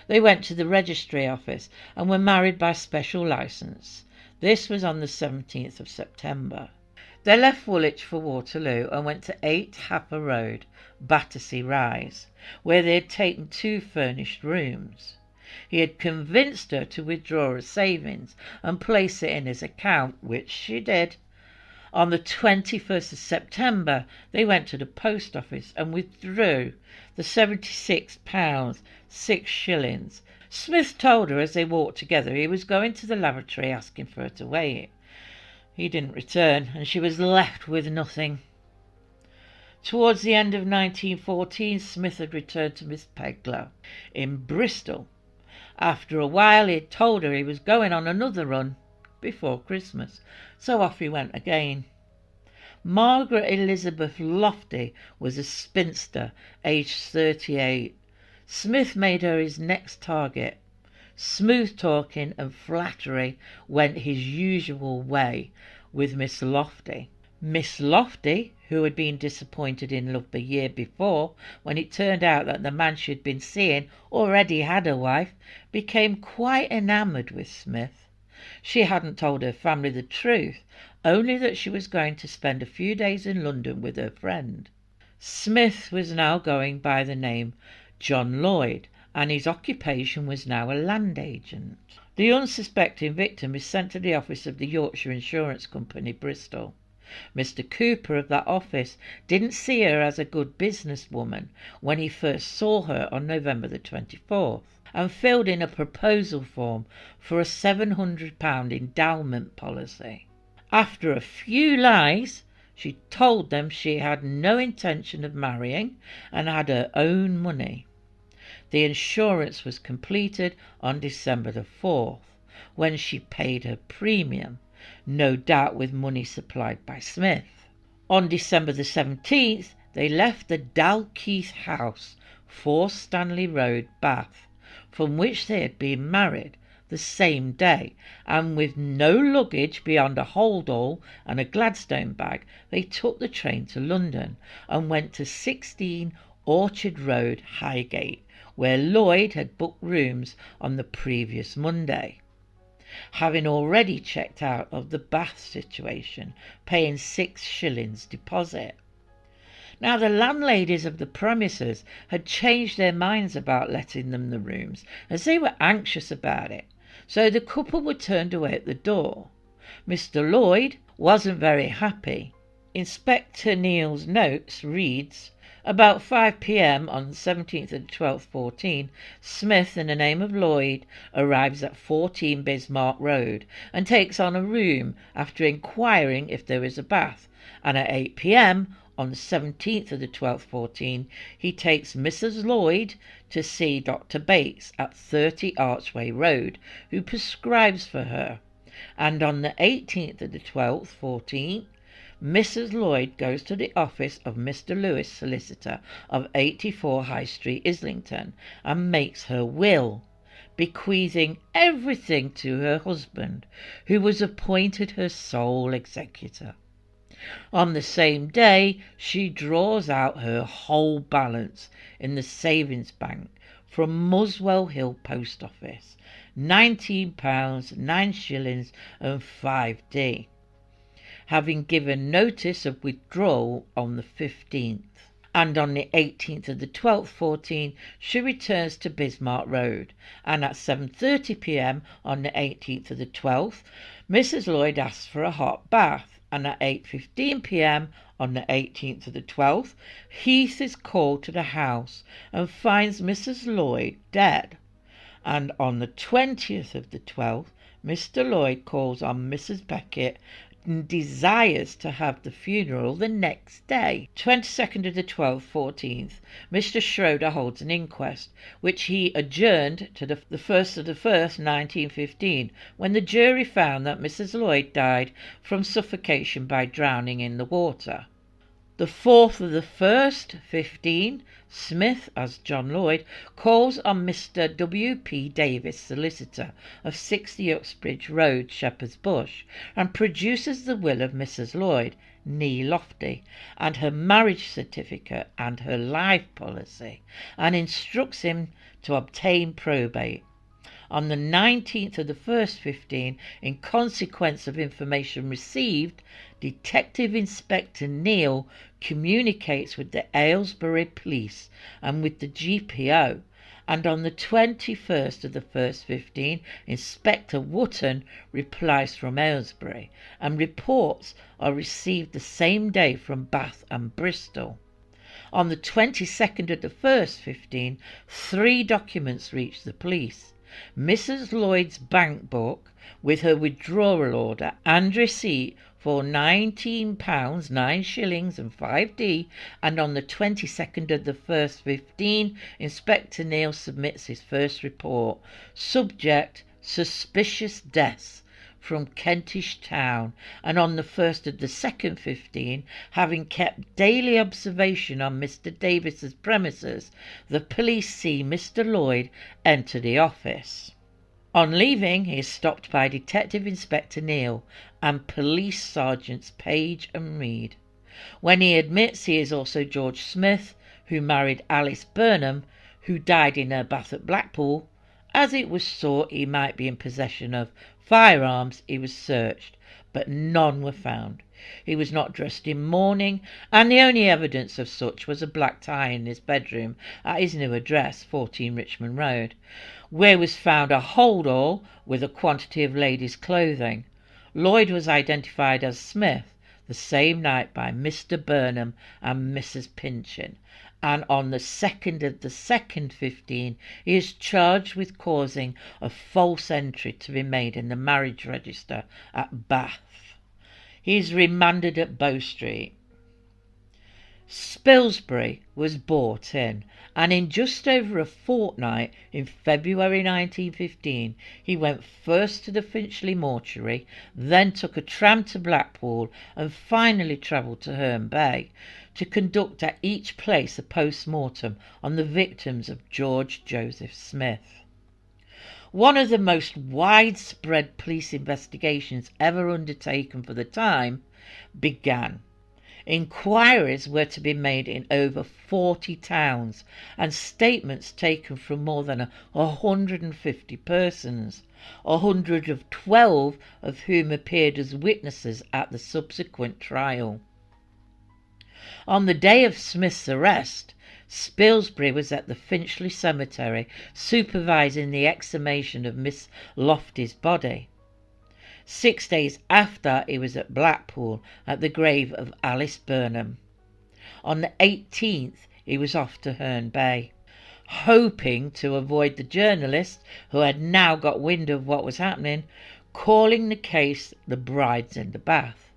They went to the registry office and were married by special licence. This was on the 17th of September. They left Woolwich for Waterloo and went to 8 Happer Road, Battersea Rise, where they had taken 2 furnished rooms. He had convinced her to withdraw her savings and place it in his account, which she did. On the 21st of September they went to the post office and withdrew the £76, 6s. Smith told her as they walked together he was going to the lavatory asking for her to weigh it. He didn't return, and she was left with nothing. Towards the end of 1914, Smith had returned to Miss Pegler in Bristol. After a while he had told her he was going on another run before Christmas, so off he went again. Margaret Elizabeth Lofty was a spinster, aged 38. Smith made her his next target. Smooth talking and flattery went his usual way with Miss Lofty. Miss Lofty, who had been disappointed in love the year before, when it turned out that the man she had been seeing already had a wife, became quite enamoured with Smith. She hadn't told her family the truth, only that she was going to spend a few days in London with her friend. Smith was now going by the name John Lloyd, and his occupation was now a land agent. The unsuspecting victim is sent to the office of the Yorkshire Insurance Company, Bristol. Mr. Cooper of that office didn't see her as a good businesswoman when he first saw her on November the 24th, and filled in a proposal form for a £700 endowment policy. After a few lies, she told them she had no intention of marrying and had her own money. The insurance was completed on December the 4th, when she paid her premium, no doubt with money supplied by Smith. On December the 17th, they left the Dalkeith House, 4 Stanley Road, Bath, from which they had been married, the same day, and with no luggage beyond a hold-all and a Gladstone bag, they took the train to London and went to 16 Orchard Road, Highgate, where Lloyd had booked rooms on the previous Monday. having already checked out of the bath situation, paying 6 shillings deposit. Now the landladies of the premises had changed their minds about letting them the rooms, as they were anxious about it, so the couple were turned away at the door. Mr. Lloyd wasn't very happy. Inspector Neal's notes reads, about 5 p.m. on the 17th of the 12th, 14, Smith, in the name of Lloyd, arrives at 14 Bismarck Road and takes on a room after inquiring if there is a bath, and at 8 p.m. on the 17th of the 12th, 14, he takes Mrs. Lloyd to see Dr. Bates at 30 Archway Road, who prescribes for her, and on the 18th of the 12th, 14, Mrs. Lloyd goes to the office of Mr. Lewis, solicitor, of 84 High Street, Islington, and makes her will, bequeathing everything to her husband, who was appointed her sole executor. On the same day, she draws out her whole balance in the savings bank from Muswell Hill Post Office, £19, 9 shillings and 5d. having given notice of withdrawal on the 15th. And on the 18th of the 12th, 14, she returns to Bismarck Road, and at 7:30 p.m. on the 18th of the 12th, Mrs. Lloyd asks for a hot bath, and at 8:15 p.m. on the 18th of the 12th, Heath is called to the house and finds Mrs. Lloyd dead. And on the 20th of the 12th, Mr. Lloyd calls on Mrs. Beckett and desires to have the funeral the next day. 22nd of the 12th, 14th, Mr. Schroeder holds an inquest, which he adjourned to the 1st of the 1st, 1915, when the jury found that Mrs. Lloyd died from suffocation by drowning in the water. The 4th of the 1st, 15, Smith, as John Lloyd, calls on Mr. W. P. Davis, solicitor, of 60 Uxbridge Road, Shepherd's Bush, and produces the will of Mrs. Lloyd, née Lofty, and her marriage certificate and her life policy, and instructs him to obtain probate. On the 19th of the 1st, 15, in consequence of information received, Detective Inspector Neal communicates with the Aylesbury Police and with the GPO, and on the 21st of the 1st, 15, Inspector Wotton replies from Aylesbury, and reports are received the same day from Bath and Bristol. On the 22nd of the 1st, 15, 3 documents reach the police. Mrs. Lloyd's bank book with her withdrawal order and receipt for £19, 9 shillings and 5d, and on the 22nd of the 1st, 15, Inspector Neal submits his first report. Subject: suspicious deaths from Kentish Town, and on the 1st of the 2nd, 15, having kept daily observation on Mr. Davis's premises, the police see Mr. Lloyd enter the office. On leaving, he is stopped by Detective Inspector Neal and Police Sergeants Page and Reed. When he admits he is also George Smith, who married Alice Burnham, who died in her bath at Blackpool, as it was thought he might be in possession of firearms, he was searched, but none were found. He was not dressed in mourning, and the only evidence of such was a black tie in his bedroom at his new address, 14 Richmond Road, where was found a hold-all with a quantity of ladies' clothing. Lloyd was identified as Smith the same night by Mr. Burnham and Mrs. Pinchin, and on the 2nd of the 2nd, 15, he is charged with causing a false entry to be made in the marriage register at Bath. He is remanded at Bow Street. Spilsbury was brought in, and in just over a fortnight, in February 1915, he went first to the Finchley mortuary, then took a tram to Blackpool, and finally travelled to Herne Bay to conduct at each place a post-mortem on the victims of George Joseph Smith. One of the most widespread police investigations ever undertaken for the time began. Inquiries were to be made in over 40 towns, and statements taken from more than 150 persons. 112 of whom appeared as witnesses at the subsequent trial. On the day of Smith's arrest, Spilsbury was at the Finchley Cemetery supervising the exhumation of Miss Lofty's body. 6 days after, he was at Blackpool at the grave of Alice Burnham. On the 18th, he was off to Herne Bay, hoping to avoid the journalists who had now got wind of what was happening, calling the case The Brides in the Bath.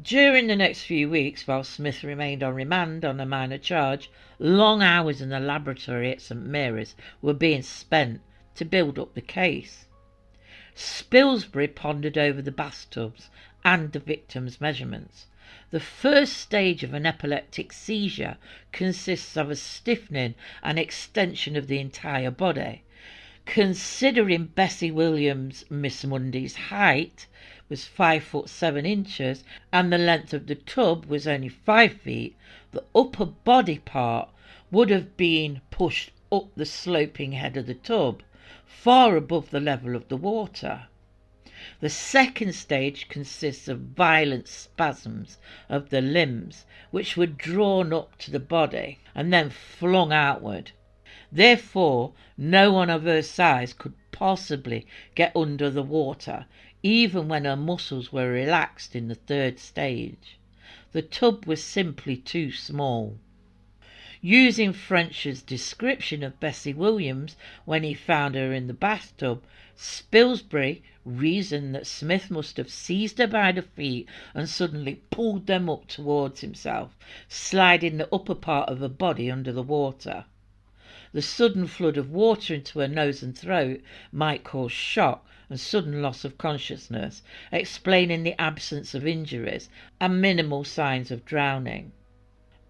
During the next few weeks, while Smith remained on remand on a minor charge, long hours in the laboratory at St Mary's were being spent to build up the case. Spilsbury pondered over the bathtubs and the victim's measurements. The first stage of an epileptic seizure consists of a stiffening and extension of the entire body. Considering Bessie Williams, Miss Mundy's height was 5'7" and the length of the tub was only 5 feet, the upper body part would have been pushed up the sloping head of the tub, far above the level of the water. The second stage consists of violent spasms of the limbs, which were drawn up to the body and then flung outward. Therefore, no one of her size could possibly get under the water, even when her muscles were relaxed in the third stage. The tub was simply too small. Using French's description of Bessie Williams when he found her in the bathtub, Spilsbury reasoned that Smith must have seized her by the feet and suddenly pulled them up towards himself, sliding the upper part of her body under the water. The sudden flood of water into her nose and throat might cause shock and sudden loss of consciousness, explaining the absence of injuries and minimal signs of drowning.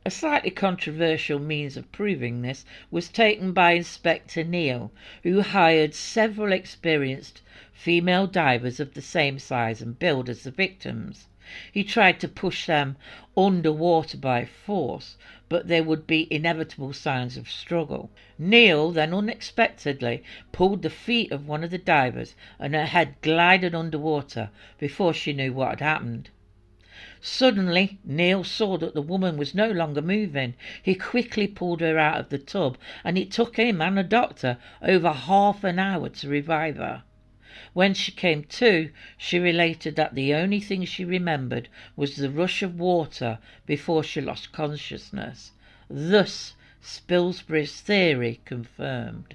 A slightly controversial means of proving this was taken by Inspector Neal, who hired several experienced female divers of the same size and build as the victims. He tried to push them under water by force, but there would be inevitable signs of struggle. Neal then unexpectedly pulled the feet of one of the divers, and her head glided under water before she knew what had happened. Suddenly, Neal saw that the woman was no longer moving. He quickly pulled her out of the tub, and it took him and a doctor over half an hour to revive her. When she came to, she related that the only thing she remembered was the rush of water before she lost consciousness. Thus, Spilsbury's theory confirmed.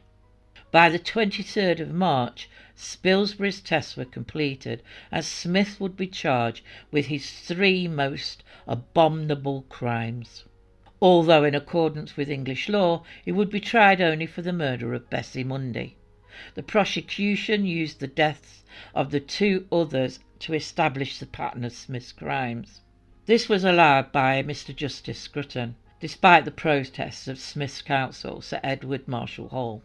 By the 23rd of March, Spilsbury's tests were completed, and Smith would be charged with his 3 most abominable crimes. Although in accordance with English law, he would be tried only for the murder of Bessie Mundy. The prosecution used the deaths of the 2 others to establish the pattern of Smith's crimes. This was allowed by Mr. Justice Scruton, despite the protests of Smith's counsel, Sir Edward Marshall Hall.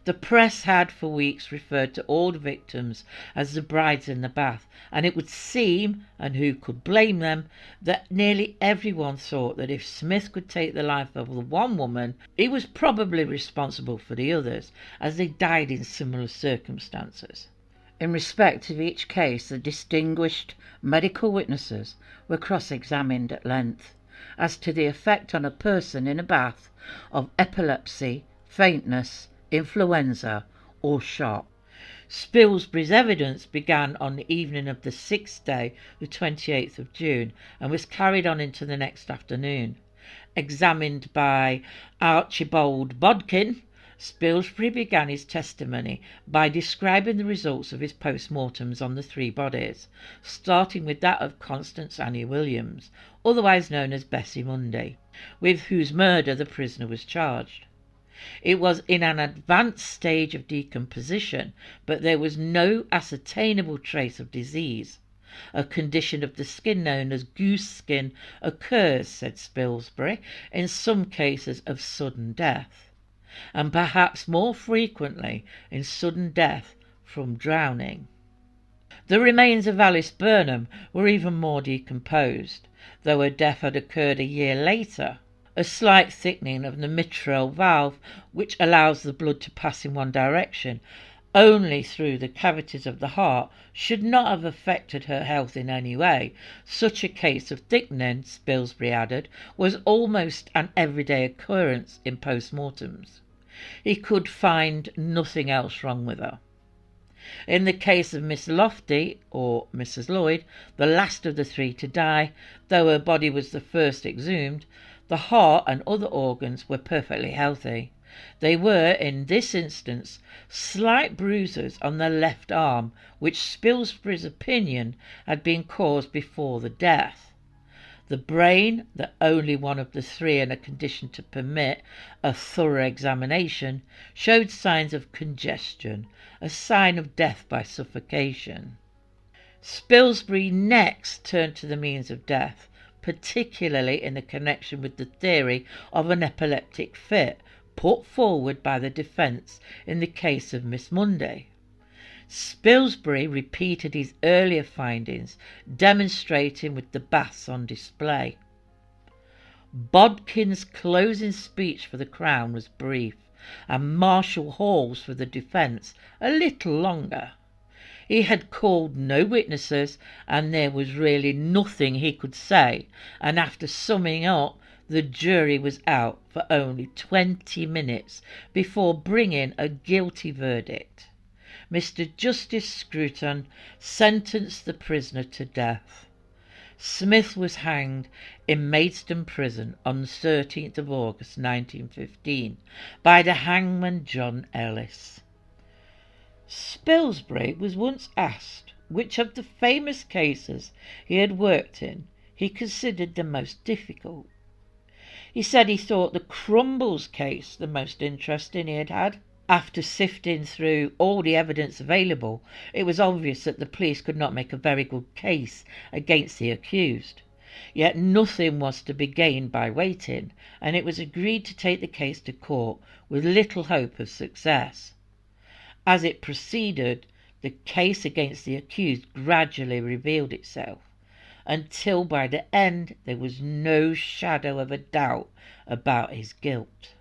The press had for weeks referred to all the victims as the brides in the bath, and it would seem, and who could blame them, that nearly everyone thought that if Smith could take the life of the one woman, he was probably responsible for the others, as they died in similar circumstances. In respect of each case, the distinguished medical witnesses were cross-examined at length as to the effect on a person in a bath of epilepsy, faintness, influenza or shock. Spilsbury's evidence began on the evening of the 6th day, the 28th of June, and was carried on into the next afternoon. Examined by Archibald Bodkin, Spilsbury began his testimony by describing the results of his post-mortems on the 3 bodies, starting with that of Constance Annie Williams, otherwise known as Bessie Mundy, with whose murder the prisoner was charged. It was in an advanced stage of decomposition, but there was no ascertainable trace of disease. A condition of the skin known as goose skin occurs, said Spilsbury, in some cases of sudden death, and perhaps more frequently in sudden death from drowning. The remains of Alice Burnham were even more decomposed, though her death had occurred a year later. A slight thickening of the mitral valve, which allows the blood to pass in one direction, only through the cavities of the heart, should not have affected her health in any way. Such a case of thickening, Spilsbury added, was almost an everyday occurrence in post-mortems. He could find nothing else wrong with her. In the case of Miss Lofty, or Mrs. Lloyd, the last of the three to die, though her body was the first exhumed, the heart and other organs were perfectly healthy. They were, in this instance, slight bruises on the left arm, which Spilsbury's opinion had been caused before the death. The brain, the only one of the three in a condition to permit a thorough examination, showed signs of congestion, a sign of death by suffocation. Spilsbury next turned to the means of death, particularly in connection with the theory of an epileptic fit put forward by the defence in the case of Miss Munday. Spilsbury repeated his earlier findings, demonstrating with the baths on display. Bodkin's closing speech for the Crown was brief, and Marshal Hall's for the defence a little longer. He had called no witnesses, and there was really nothing he could say, and after summing up, the jury was out for only 20 minutes before bringing a guilty verdict. Mr. Justice Scruton sentenced the prisoner to death. Smith was hanged in Maidstone Prison on the 13th of August 1915 by the hangman John Ellis. Spilsbury was once asked which of the famous cases he had worked in he considered the most difficult. He said he thought the Crumbles case the most interesting he had had. After sifting through all the evidence available, it was obvious that the police could not make a very good case against the accused. Yet nothing was to be gained by waiting, and it was agreed to take the case to court with little hope of success. As it proceeded, the case against the accused gradually revealed itself, until by the end there was no shadow of a doubt about his guilt.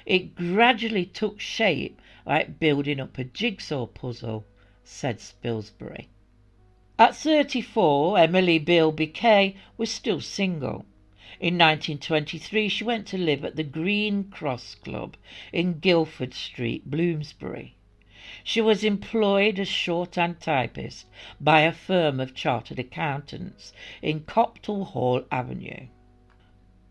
It gradually took shape like building up a jigsaw puzzle, said Spilsbury. At 34, Emily Beale Biquet was still single. In 1923 she went to live at the Green Cross Club in Guildford Street, Bloomsbury. She was employed as shorthand typist by a firm of chartered accountants in Copthall Hall Avenue.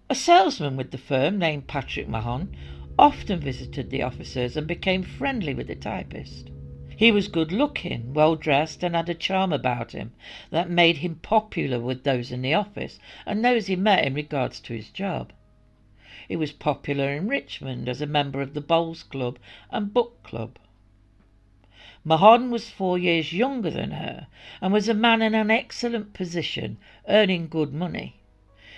A salesman with the firm, named Patrick Mahon, often visited the officers and became friendly with the typist. He was good-looking, well-dressed, and had a charm about him that made him popular with those in the office and those he met in regards to his job. He was popular in Richmond as a member of the Bowls Club and Book Club. Mahon was 4 years younger than her and was a man in an excellent position, earning good money.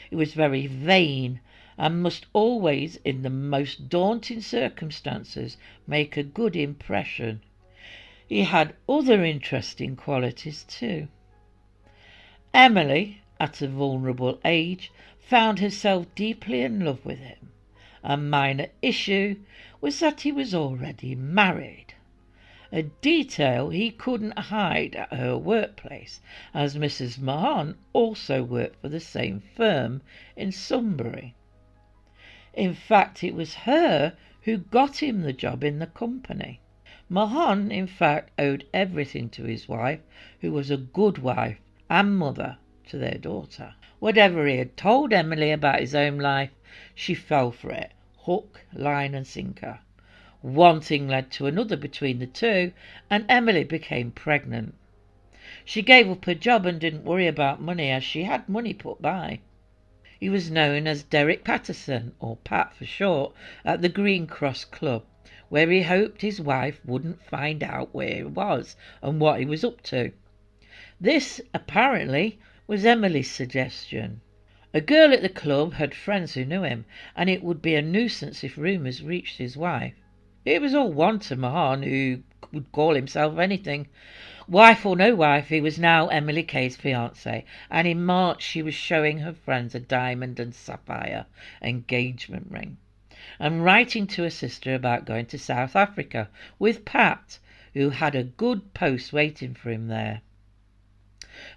He was very vain and must always, in the most daunting circumstances, make a good impression. He had other interesting qualities too. Emily, at a vulnerable age, found herself deeply in love with him. A minor issue was that he was already married, a detail he couldn't hide at her workplace, as Mrs. Mahon also worked for the same firm in Sunbury. In fact, it was her who got him the job in the company. Mahon, in fact, owed everything to his wife, who was a good wife and mother to their daughter. Whatever he had told Emily about his home life, she fell for it, hook, line and sinker. One thing led to another between the two, and Emily became pregnant. She gave up her job and didn't worry about money, as she had money put by. He was known as Derek Patterson, or Pat for short, at the Green Cross Club, where he hoped his wife wouldn't find out where he was and what he was up to. This, apparently, was Emily's suggestion. A girl at the club had friends who knew him, and it would be a nuisance if rumours reached his wife. It was all one to Mahon, who would call himself anything. Wife or no wife, he was now Emily Kay's fiancé, and in March she was showing her friends a diamond and sapphire engagement ring, and writing to her sister about going to South Africa with Pat, who had a good post waiting for him there.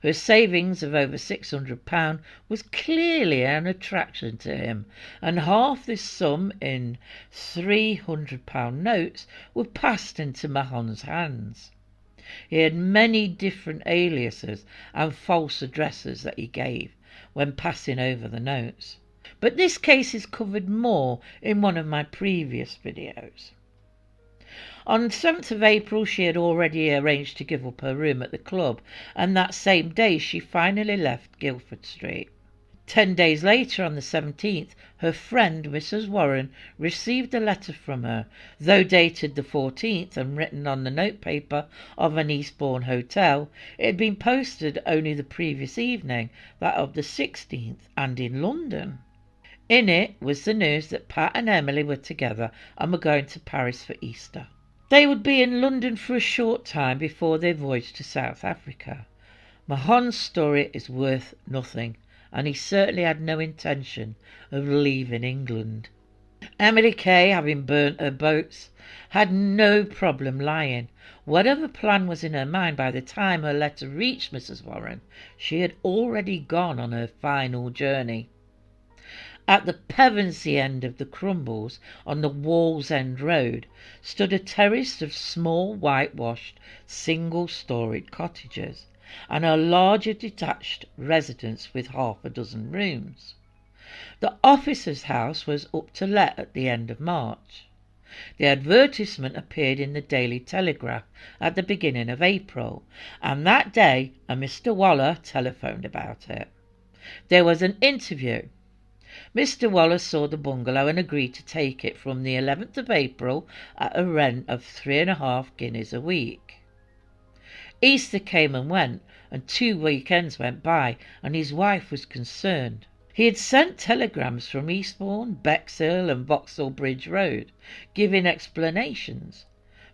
Her savings of over £600 was clearly an attraction to him, and half this sum in £300 notes were passed into Mahon's hands. He had many different aliases and false addresses that he gave when passing over the notes, but this case is covered more in one of my previous videos. On the 7th of April she had already arranged to give up her room at the club, and that same day she finally left Guildford Street. 10 days later, on the 17th, her friend Mrs. Warren received a letter from her, though dated the 14th and written on the notepaper of an Eastbourne hotel. It had been posted only the previous evening, that of the 16th, and in London. In it was the news that Pat and Emily were together and were going to Paris for Easter. They would be in London for a short time before they voyaged to South Africa. Mahon's story is worth nothing, and he certainly had no intention of leaving England. Emily Kay, having burnt her boats, had no problem lying. Whatever plan was in her mind by the time her letter reached Mrs. Warren, she had already gone on her final journey. At the Pevensey end of the Crumbles, on the Wallsend Road, stood a terrace of small whitewashed single-storied cottages, and a larger detached residence with half a dozen rooms. The officer's house was up to let at the end of March. The advertisement appeared in the Daily Telegraph at the beginning of April, and that day a Mr. Waller telephoned about it. There was an interview. Mr. Waller saw the bungalow and agreed to take it from the 11th of April at a rent of 3.5 guineas a week. Easter came and went, and 2 weekends went by, and his wife was concerned. He had sent telegrams from Eastbourne, Bexhill and Vauxhall Bridge Road, giving explanations,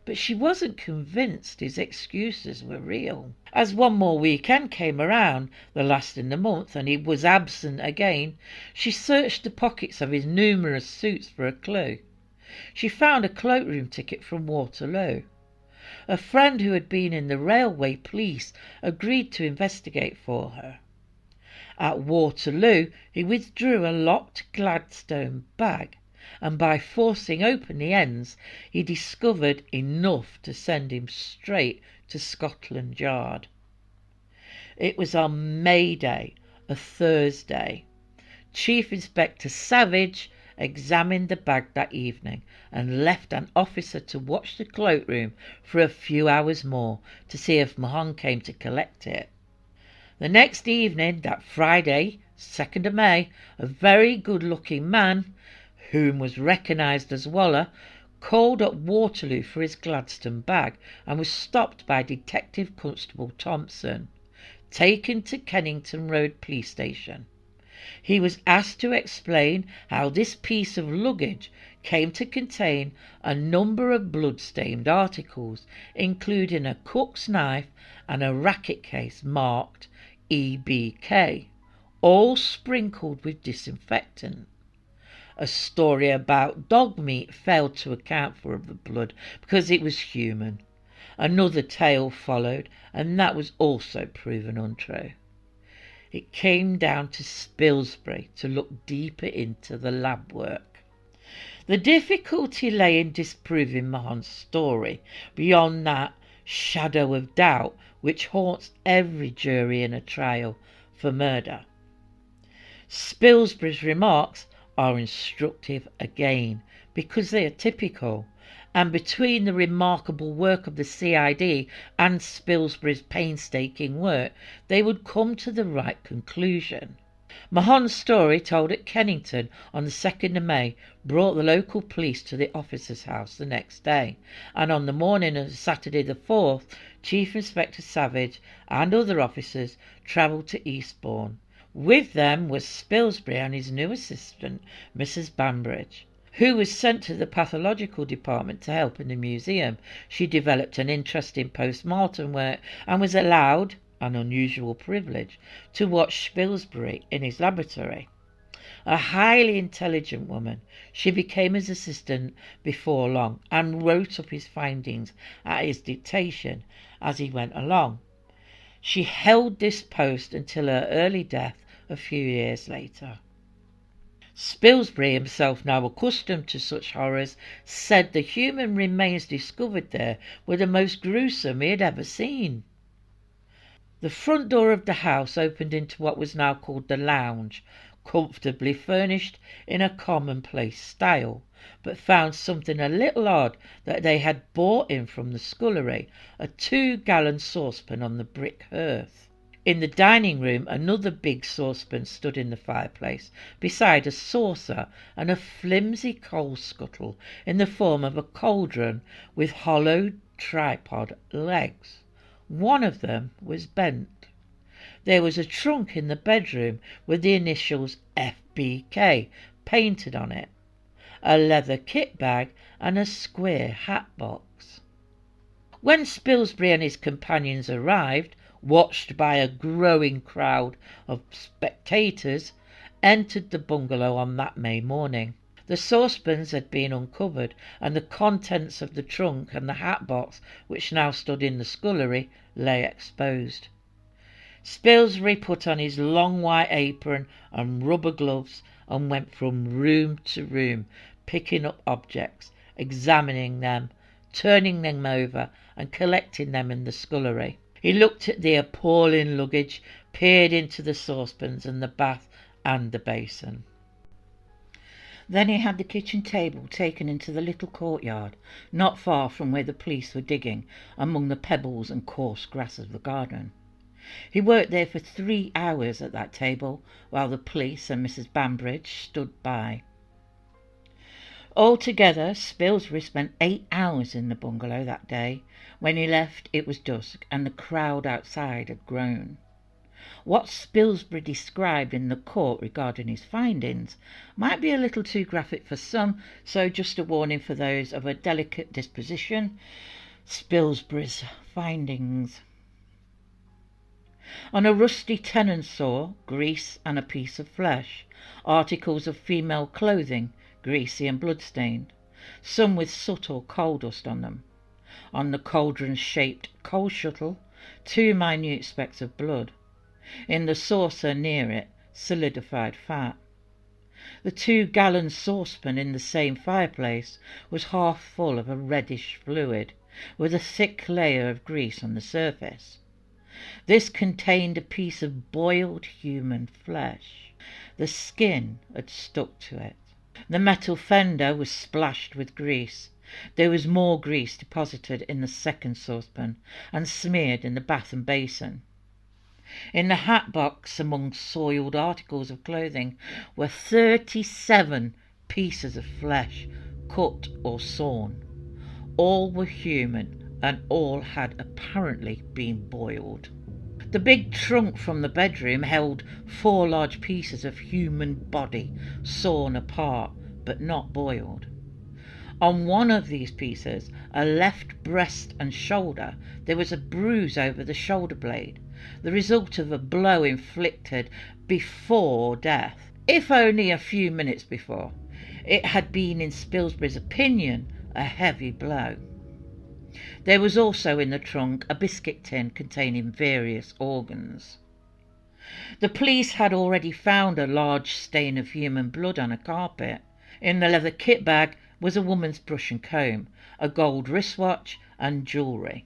but she wasn't convinced his excuses were real. As one more weekend came around, the last in the month, and he was absent again, she searched the pockets of his numerous suits for a clue. She found a cloakroom ticket from Waterloo. A friend who had been in the railway police agreed to investigate for her. At Waterloo he withdrew a locked Gladstone bag, and by forcing open the ends he discovered enough to send him straight to Scotland Yard. It was on May Day, a Thursday. Chief Inspector Savage examined the bag that evening and left an officer to watch the cloakroom for a few hours more to see if Mahon came to collect it. The next evening, that Friday, 2nd of May, a very good-looking man, whom was recognised as Waller, called at Waterloo for his Gladstone bag and was stopped by Detective Constable Thompson, taken to Kennington Road Police Station. He was asked to explain how this piece of luggage came to contain a number of blood-stained articles, including a cook's knife and a racket case marked EBK, all sprinkled with disinfectant. A story about dog meat failed to account for the blood because it was human. Another tale followed, and that was also proven untrue. It came down to Spilsbury to look deeper into the lab work. The difficulty lay in disproving Mahon's story beyond that shadow of doubt which haunts every jury in a trial for murder. Spilsbury's remarks are instructive again because they are typical, and between the remarkable work of the CID and Spilsbury's painstaking work they would come to the right conclusion. Mahon's story, told at Kennington on the 2nd of May, brought the local police to the officer's house the next day, and on the morning of Saturday the 4th, Chief Inspector Savage and other officers travelled to Eastbourne. With them was Spilsbury and his new assistant, Mrs. Bambridge, who was sent to the pathological department to help in the museum. She developed an interest in post-mortem work and was allowed, an unusual privilege, to watch Spilsbury in his laboratory. A highly intelligent woman, she became his assistant before long and wrote up his findings at his dictation as he went along. She held this post until her early death a few years later. Spilsbury, himself now accustomed to such horrors, said the human remains discovered there were the most gruesome he had ever seen. The front door of the house opened into what was now called the lounge, comfortably furnished in a commonplace style, but found something a little odd that they had brought in from the scullery, a 2-gallon saucepan on the brick hearth. In the dining room another big saucepan stood in the fireplace, beside a saucer and a flimsy coal scuttle in the form of a cauldron with hollowed tripod legs. One of them was bent. There was a trunk in the bedroom with the initials FBK painted on it, a leather kit bag and a square hat box. When Spilsbury and his companions arrived, watched by a growing crowd of spectators, entered the bungalow on that May morning. The saucepans had been uncovered, and the contents of the trunk and the hat box, which now stood in the scullery, lay exposed. Spilsbury put on his long white apron and rubber gloves and went from room to room, picking up objects, examining them, turning them over and collecting them in the scullery. He looked at the appalling luggage, peered into the saucepans and the bath and the basin. Then he had the kitchen table taken into the little courtyard, not far from where the police were digging, among the pebbles and coarse grass of the garden. He worked there for 3 hours at that table, while the police and Mrs. Bambridge stood by. Altogether, Spilsbury spent 8 hours in the bungalow that day. When he left, it was dusk, and the crowd outside had grown. What Spilsbury described in the court regarding his findings might be a little too graphic for some, so just a warning for those of a delicate disposition. Spilsbury's findings. On a rusty tenon saw, grease and a piece of flesh, articles of female clothing, greasy and blood-stained, some with soot or coal dust on them. On the cauldron-shaped coal scuttle, 2 minute specks of blood. In the saucer near it, solidified fat. The 2-gallon saucepan in the same fireplace was half full of a reddish fluid, with a thick layer of grease on the surface. This contained a piece of boiled human flesh. The skin had stuck to it. The metal fender was splashed with grease. There was more grease deposited in the second saucepan and smeared in the bath and basin. In the hat box, among soiled articles of clothing, were 37 pieces of flesh, cut or sawn. All were human, and all had apparently been boiled. The big trunk from the bedroom held 4 large pieces of human body, sawn apart, but not boiled. On one of these pieces, a left breast and shoulder, there was a bruise over the shoulder blade, the result of a blow inflicted before death, if only a few minutes before. It had been, in Spilsbury's opinion, a heavy blow. There was also in the trunk a biscuit tin containing various organs. The police had already found a large stain of human blood on a carpet. In the leather kit bag was a woman's brush and comb, a gold wristwatch and jewellery.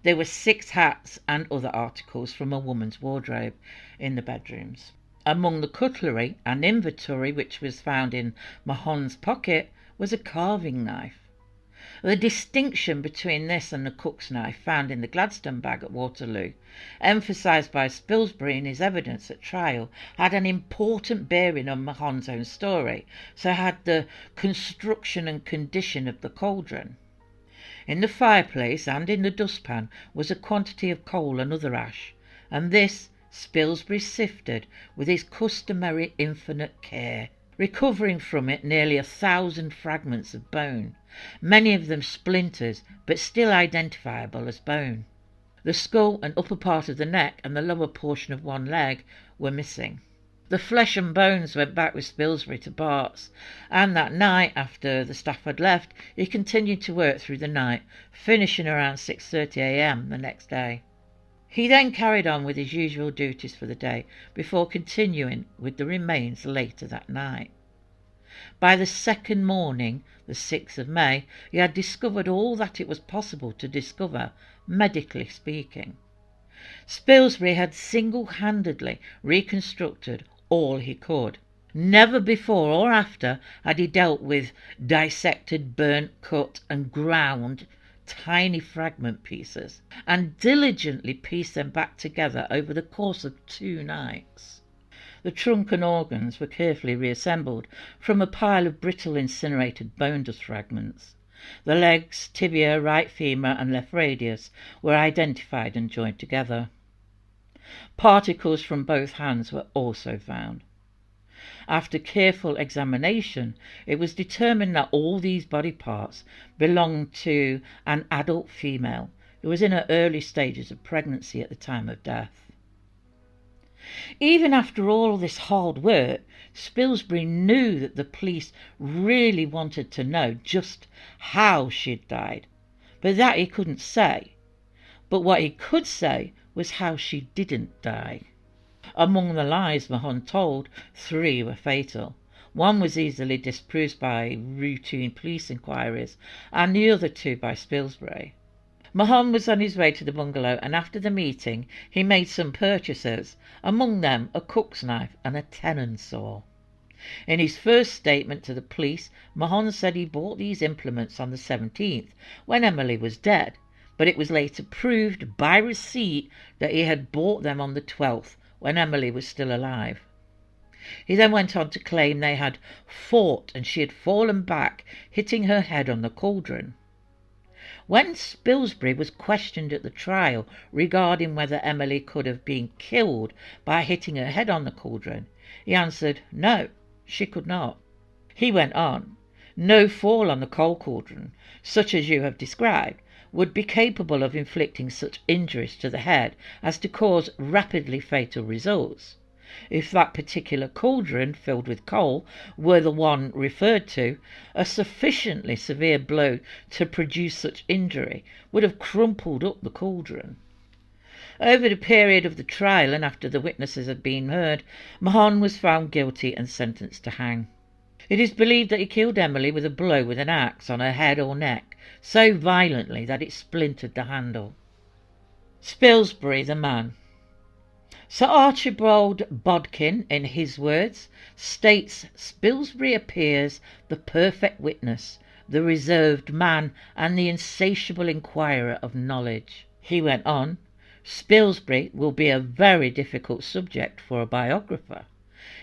There were 6 hats and other articles from a woman's wardrobe in the bedrooms. Among the cutlery and inventory which was found in Mahon's pocket was a carving knife. The distinction between this and the cook's knife found in the Gladstone bag at Waterloo, emphasised by Spilsbury in his evidence at trial, had an important bearing on Mahon's own story, so had the construction and condition of the cauldron. In the fireplace and in the dustpan was a quantity of coal and other ash, and this Spilsbury sifted with his customary infinite care, recovering from it nearly 1,000 fragments of bone, many of them splinters, but still identifiable as bone. The skull and upper part of the neck and the lower portion of one leg were missing. The flesh and bones went back with Spilsbury to Bart's, and that night, after the staff had left, he continued to work through the night, finishing around 6:30 a.m. the next day. He then carried on with his usual duties for the day, before continuing with the remains later that night. By the second morning, the 6th of May, he had discovered all that it was possible to discover, medically speaking. Spilsbury had single-handedly reconstructed all he could. Never before or after had he dealt with dissected, burnt, cut and ground tiny fragment pieces, and diligently pieced them back together over the course of 2 nights. The trunk and organs were carefully reassembled from a pile of brittle incinerated bone dust fragments. The legs, tibia, right femur and left radius were identified and joined together. Particles from both hands were also found. After careful examination, it was determined that all these body parts belonged to an adult female who was in her early stages of pregnancy at the time of death. Even after all this hard work, Spilsbury knew that the police really wanted to know just how she'd died, but that he couldn't say. But what he could say was how she didn't die. Among the lies Mahon told, 3 were fatal. One was easily disproved by routine police inquiries, and the other 2 by Spilsbury. Mahon was on his way to the bungalow, and after the meeting he made some purchases, among them a cook's knife and a tenon saw. In his first statement to the police, Mahon said he bought these implements on the 17th, when Emily was dead, but it was later proved by receipt that he had bought them on the 12th, when Emily was still alive. He then went on to claim they had fought and she had fallen back, hitting her head on the cauldron. When Spilsbury was questioned at the trial regarding whether Emily could have been killed by hitting her head on the cauldron, he answered, no, she could not. He went on, no fall on the coal cauldron, such as you have described, would be capable of inflicting such injuries to the head as to cause rapidly fatal results. If that particular cauldron, filled with coal, were the one referred to, a sufficiently severe blow to produce such injury would have crumpled up the cauldron. Over the period of the trial and after the witnesses had been heard, Mahon was found guilty and sentenced to hang. It is believed that he killed Emily with a blow with an axe on her head or neck, so violently that it splintered the handle. Spilsbury, the man. Sir Archibald Bodkin, in his words, states Spilsbury appears the perfect witness, the reserved man, and the insatiable inquirer of knowledge. He went on, Spilsbury will be a very difficult subject for a biographer.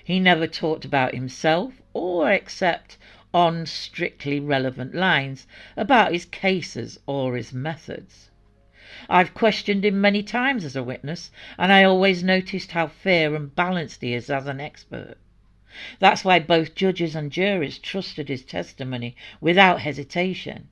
He never talked about himself, or except on strictly relevant lines, about his cases or his methods. I've questioned him many times as a witness, and I always noticed how fair and balanced he is as an expert. That's why both judges and juries trusted his testimony without hesitation.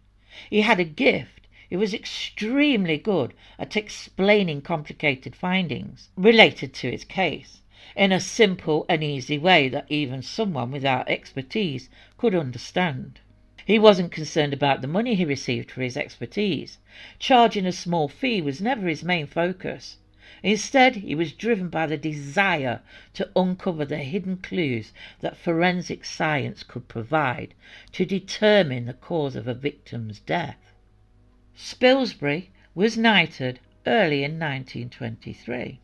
He had a gift. He was extremely good at explaining complicated findings related to his case in a simple and easy way that even someone without expertise could understand. He wasn't concerned about the money he received for his expertise. Charging a small fee was never his main focus. Instead, he was driven by the desire to uncover the hidden clues that forensic science could provide to determine the cause of a victim's death. Spilsbury was knighted early in 1923.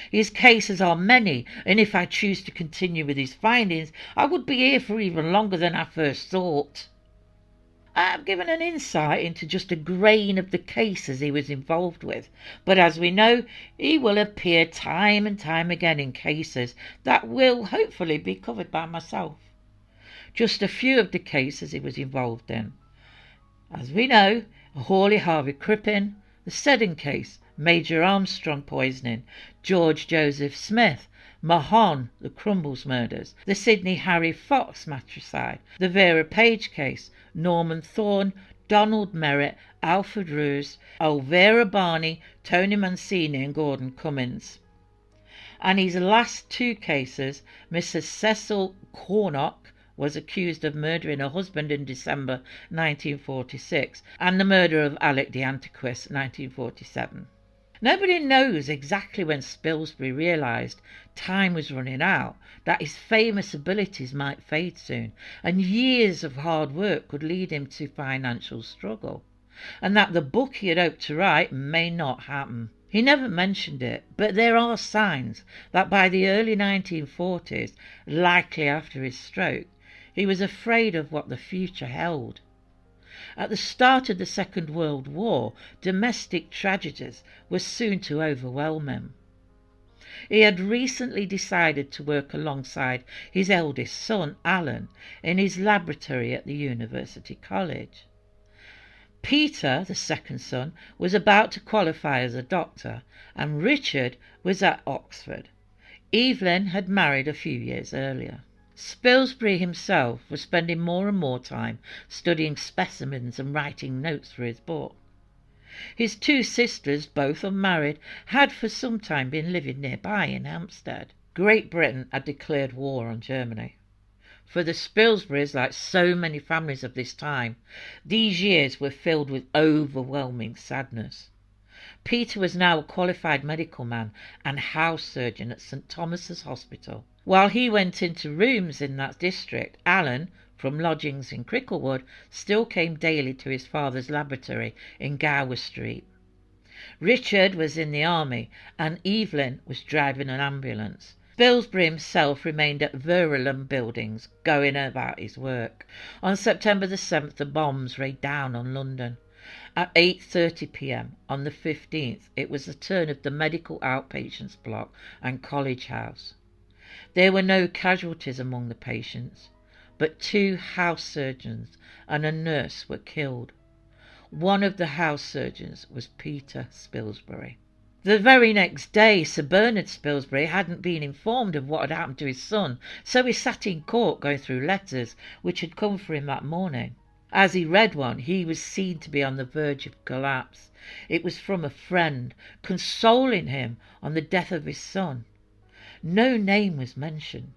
His cases are many, and if I choose to continue with his findings, I would be here for even longer than I first thought. I have given an insight into just a grain of the cases he was involved with, but as we know, he will appear time and time again in cases that will hopefully be covered by myself. Just a few of the cases he was involved in. As we know, Hawley Crippen, the Seddon case, Major Armstrong poisoning, George Joseph Smith, Mahon, the Crumbles murders, the Sidney Harry Fox matricide, the Vera Page case, Norman Thorne, Donald Merrett, Alfred Rouse, Elvira Barney, Toni Mancini and Gordon Cummins. and his last two cases, Mrs. Cecil Cornock was accused of murdering her husband in December 1946 and the murder of Alec de Antiquis 1947. Nobody knows exactly when Spilsbury realised time was running out, that his famous abilities might fade soon, and years of hard work could lead him to financial struggle, and that the book he had hoped to write may not happen. He never mentioned it, but there are signs that by the early 1940s, likely after his stroke, he was afraid of what the future held. At the start of the Second World War, domestic tragedies were soon to overwhelm him. He had recently decided to work alongside his eldest son, Alan, in his laboratory at the University College. Peter, the second son, was about to qualify as a doctor, and Richard was at Oxford. Evelyn had married a few years earlier. Spilsbury himself was spending more and more time studying specimens and writing notes for his book. His two sisters, both unmarried, had for some time been living nearby in Hampstead. Great Britain had declared war on Germany. For the Spilsburys, like so many families of this time, these years were filled with overwhelming sadness. Peter was now a qualified medical man and house surgeon at St. Thomas's Hospital. While he went into rooms in that district, Alan, from lodgings in Cricklewood, still came daily to his father's laboratory in Gower Street. Richard was in the army, and Evelyn was driving an ambulance. Spilsbury himself remained at Verulam Buildings, going about his work. On September the 7th, the bombs rained down on London. At 8:30 p.m. on the 15th, it was the turn of the medical outpatients block and College House. There were no casualties among the patients, but 2 house surgeons and a nurse were killed. One of the house surgeons was Peter Spilsbury. The very next day, Sir Bernard Spilsbury hadn't been informed of what had happened to his son, so he sat in court going through letters which had come for him that morning. As he read one, he was seen to be on the verge of collapse. It was from a friend, consoling him on the death of his son. No name was mentioned.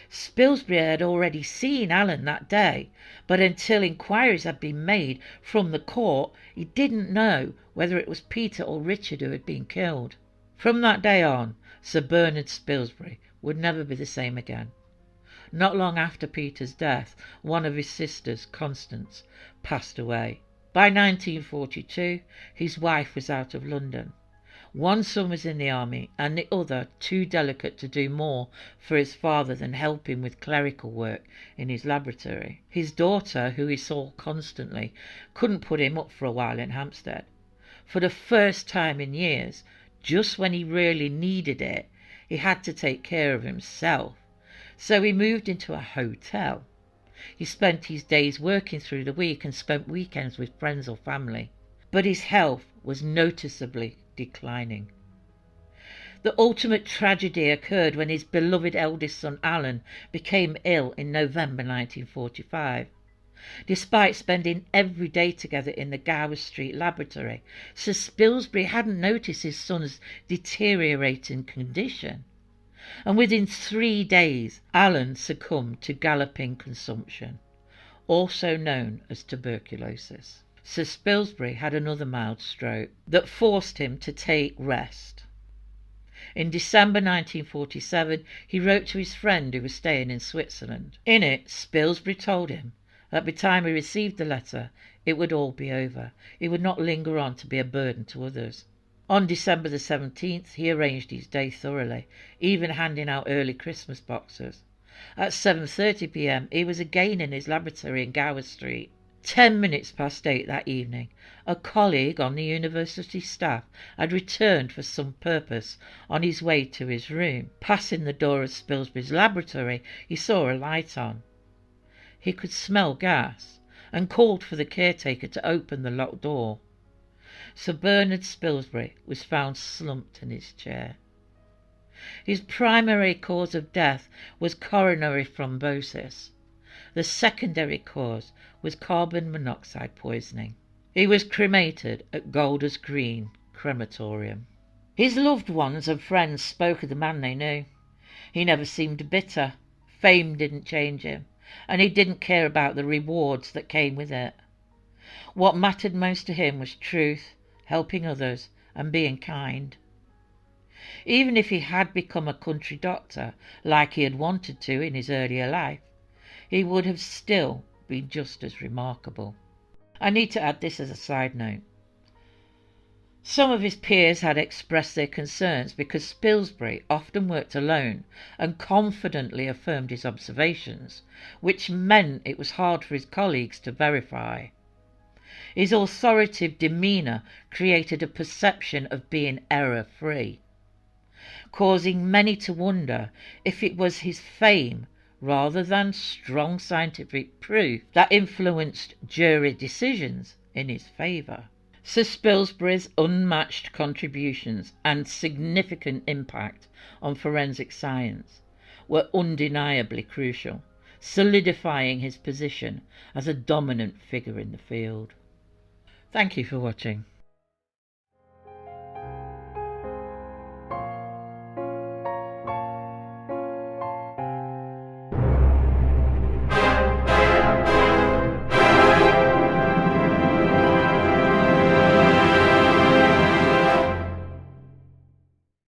Spilsbury had already seen Alan that day, but until inquiries had been made from the court, he didn't know whether it was Peter or Richard who had been killed. From that day on, Sir Bernard Spilsbury would never be the same again. Not long after Peter's death, one of his sisters, Constance, passed away. By 1942, his wife was out of London. One son was in the army, and the other too delicate to do more for his father than help him with clerical work in his laboratory. His daughter, who he saw constantly, couldn't put him up for a while in Hampstead. For the first time in years, just when he really needed it, he had to take care of himself. So he moved into a hotel. He spent his days working through the week and spent weekends with friends or family. But his health was noticeably declining. The ultimate tragedy occurred when his beloved eldest son Alan became ill in November 1945. Despite spending every day together in the Gower Street laboratory, Sir Spilsbury hadn't noticed his son's deteriorating condition. And within 3 days, Alan succumbed to galloping consumption, also known as tuberculosis. Sir Spilsbury had another mild stroke that forced him to take rest. In December 1947, he wrote to his friend who was staying in Switzerland. In it, Spilsbury told him that by the time he received the letter, it would all be over. He would not linger on to be a burden to others. On December the 17th, he arranged his day thoroughly, even handing out early Christmas boxes. At 7:30 p.m, he was again in his laboratory in Gower Street. 10 minutes past 8 that evening, a colleague on the university staff had returned for some purpose on his way to his room. Passing the door of Spilsbury's laboratory, he saw a light on. He could smell gas and called for the caretaker to open the locked door. Sir Bernard Spilsbury was found slumped in his chair. His primary cause of death was coronary thrombosis. The secondary cause was carbon monoxide poisoning. He was cremated at Golders Green Crematorium. His loved ones and friends spoke of the man they knew. He never seemed bitter. Fame didn't change him, and he didn't care about the rewards that came with it. What mattered most to him was truth, helping others, and being kind. Even if he had become a country doctor, like he had wanted to in his earlier life, he would have still been just as remarkable. I need to add this as a side note. Some of his peers had expressed their concerns because Spilsbury often worked alone and confidently affirmed his observations, which meant it was hard for his colleagues to verify. His authoritative demeanour created a perception of being error-free, causing many to wonder if it was his fame rather than strong scientific proof that influenced jury decisions in his favour. Sir Spilsbury's unmatched contributions and significant impact on forensic science were undeniably crucial, solidifying his position as a dominant figure in the field. Thank you for watching.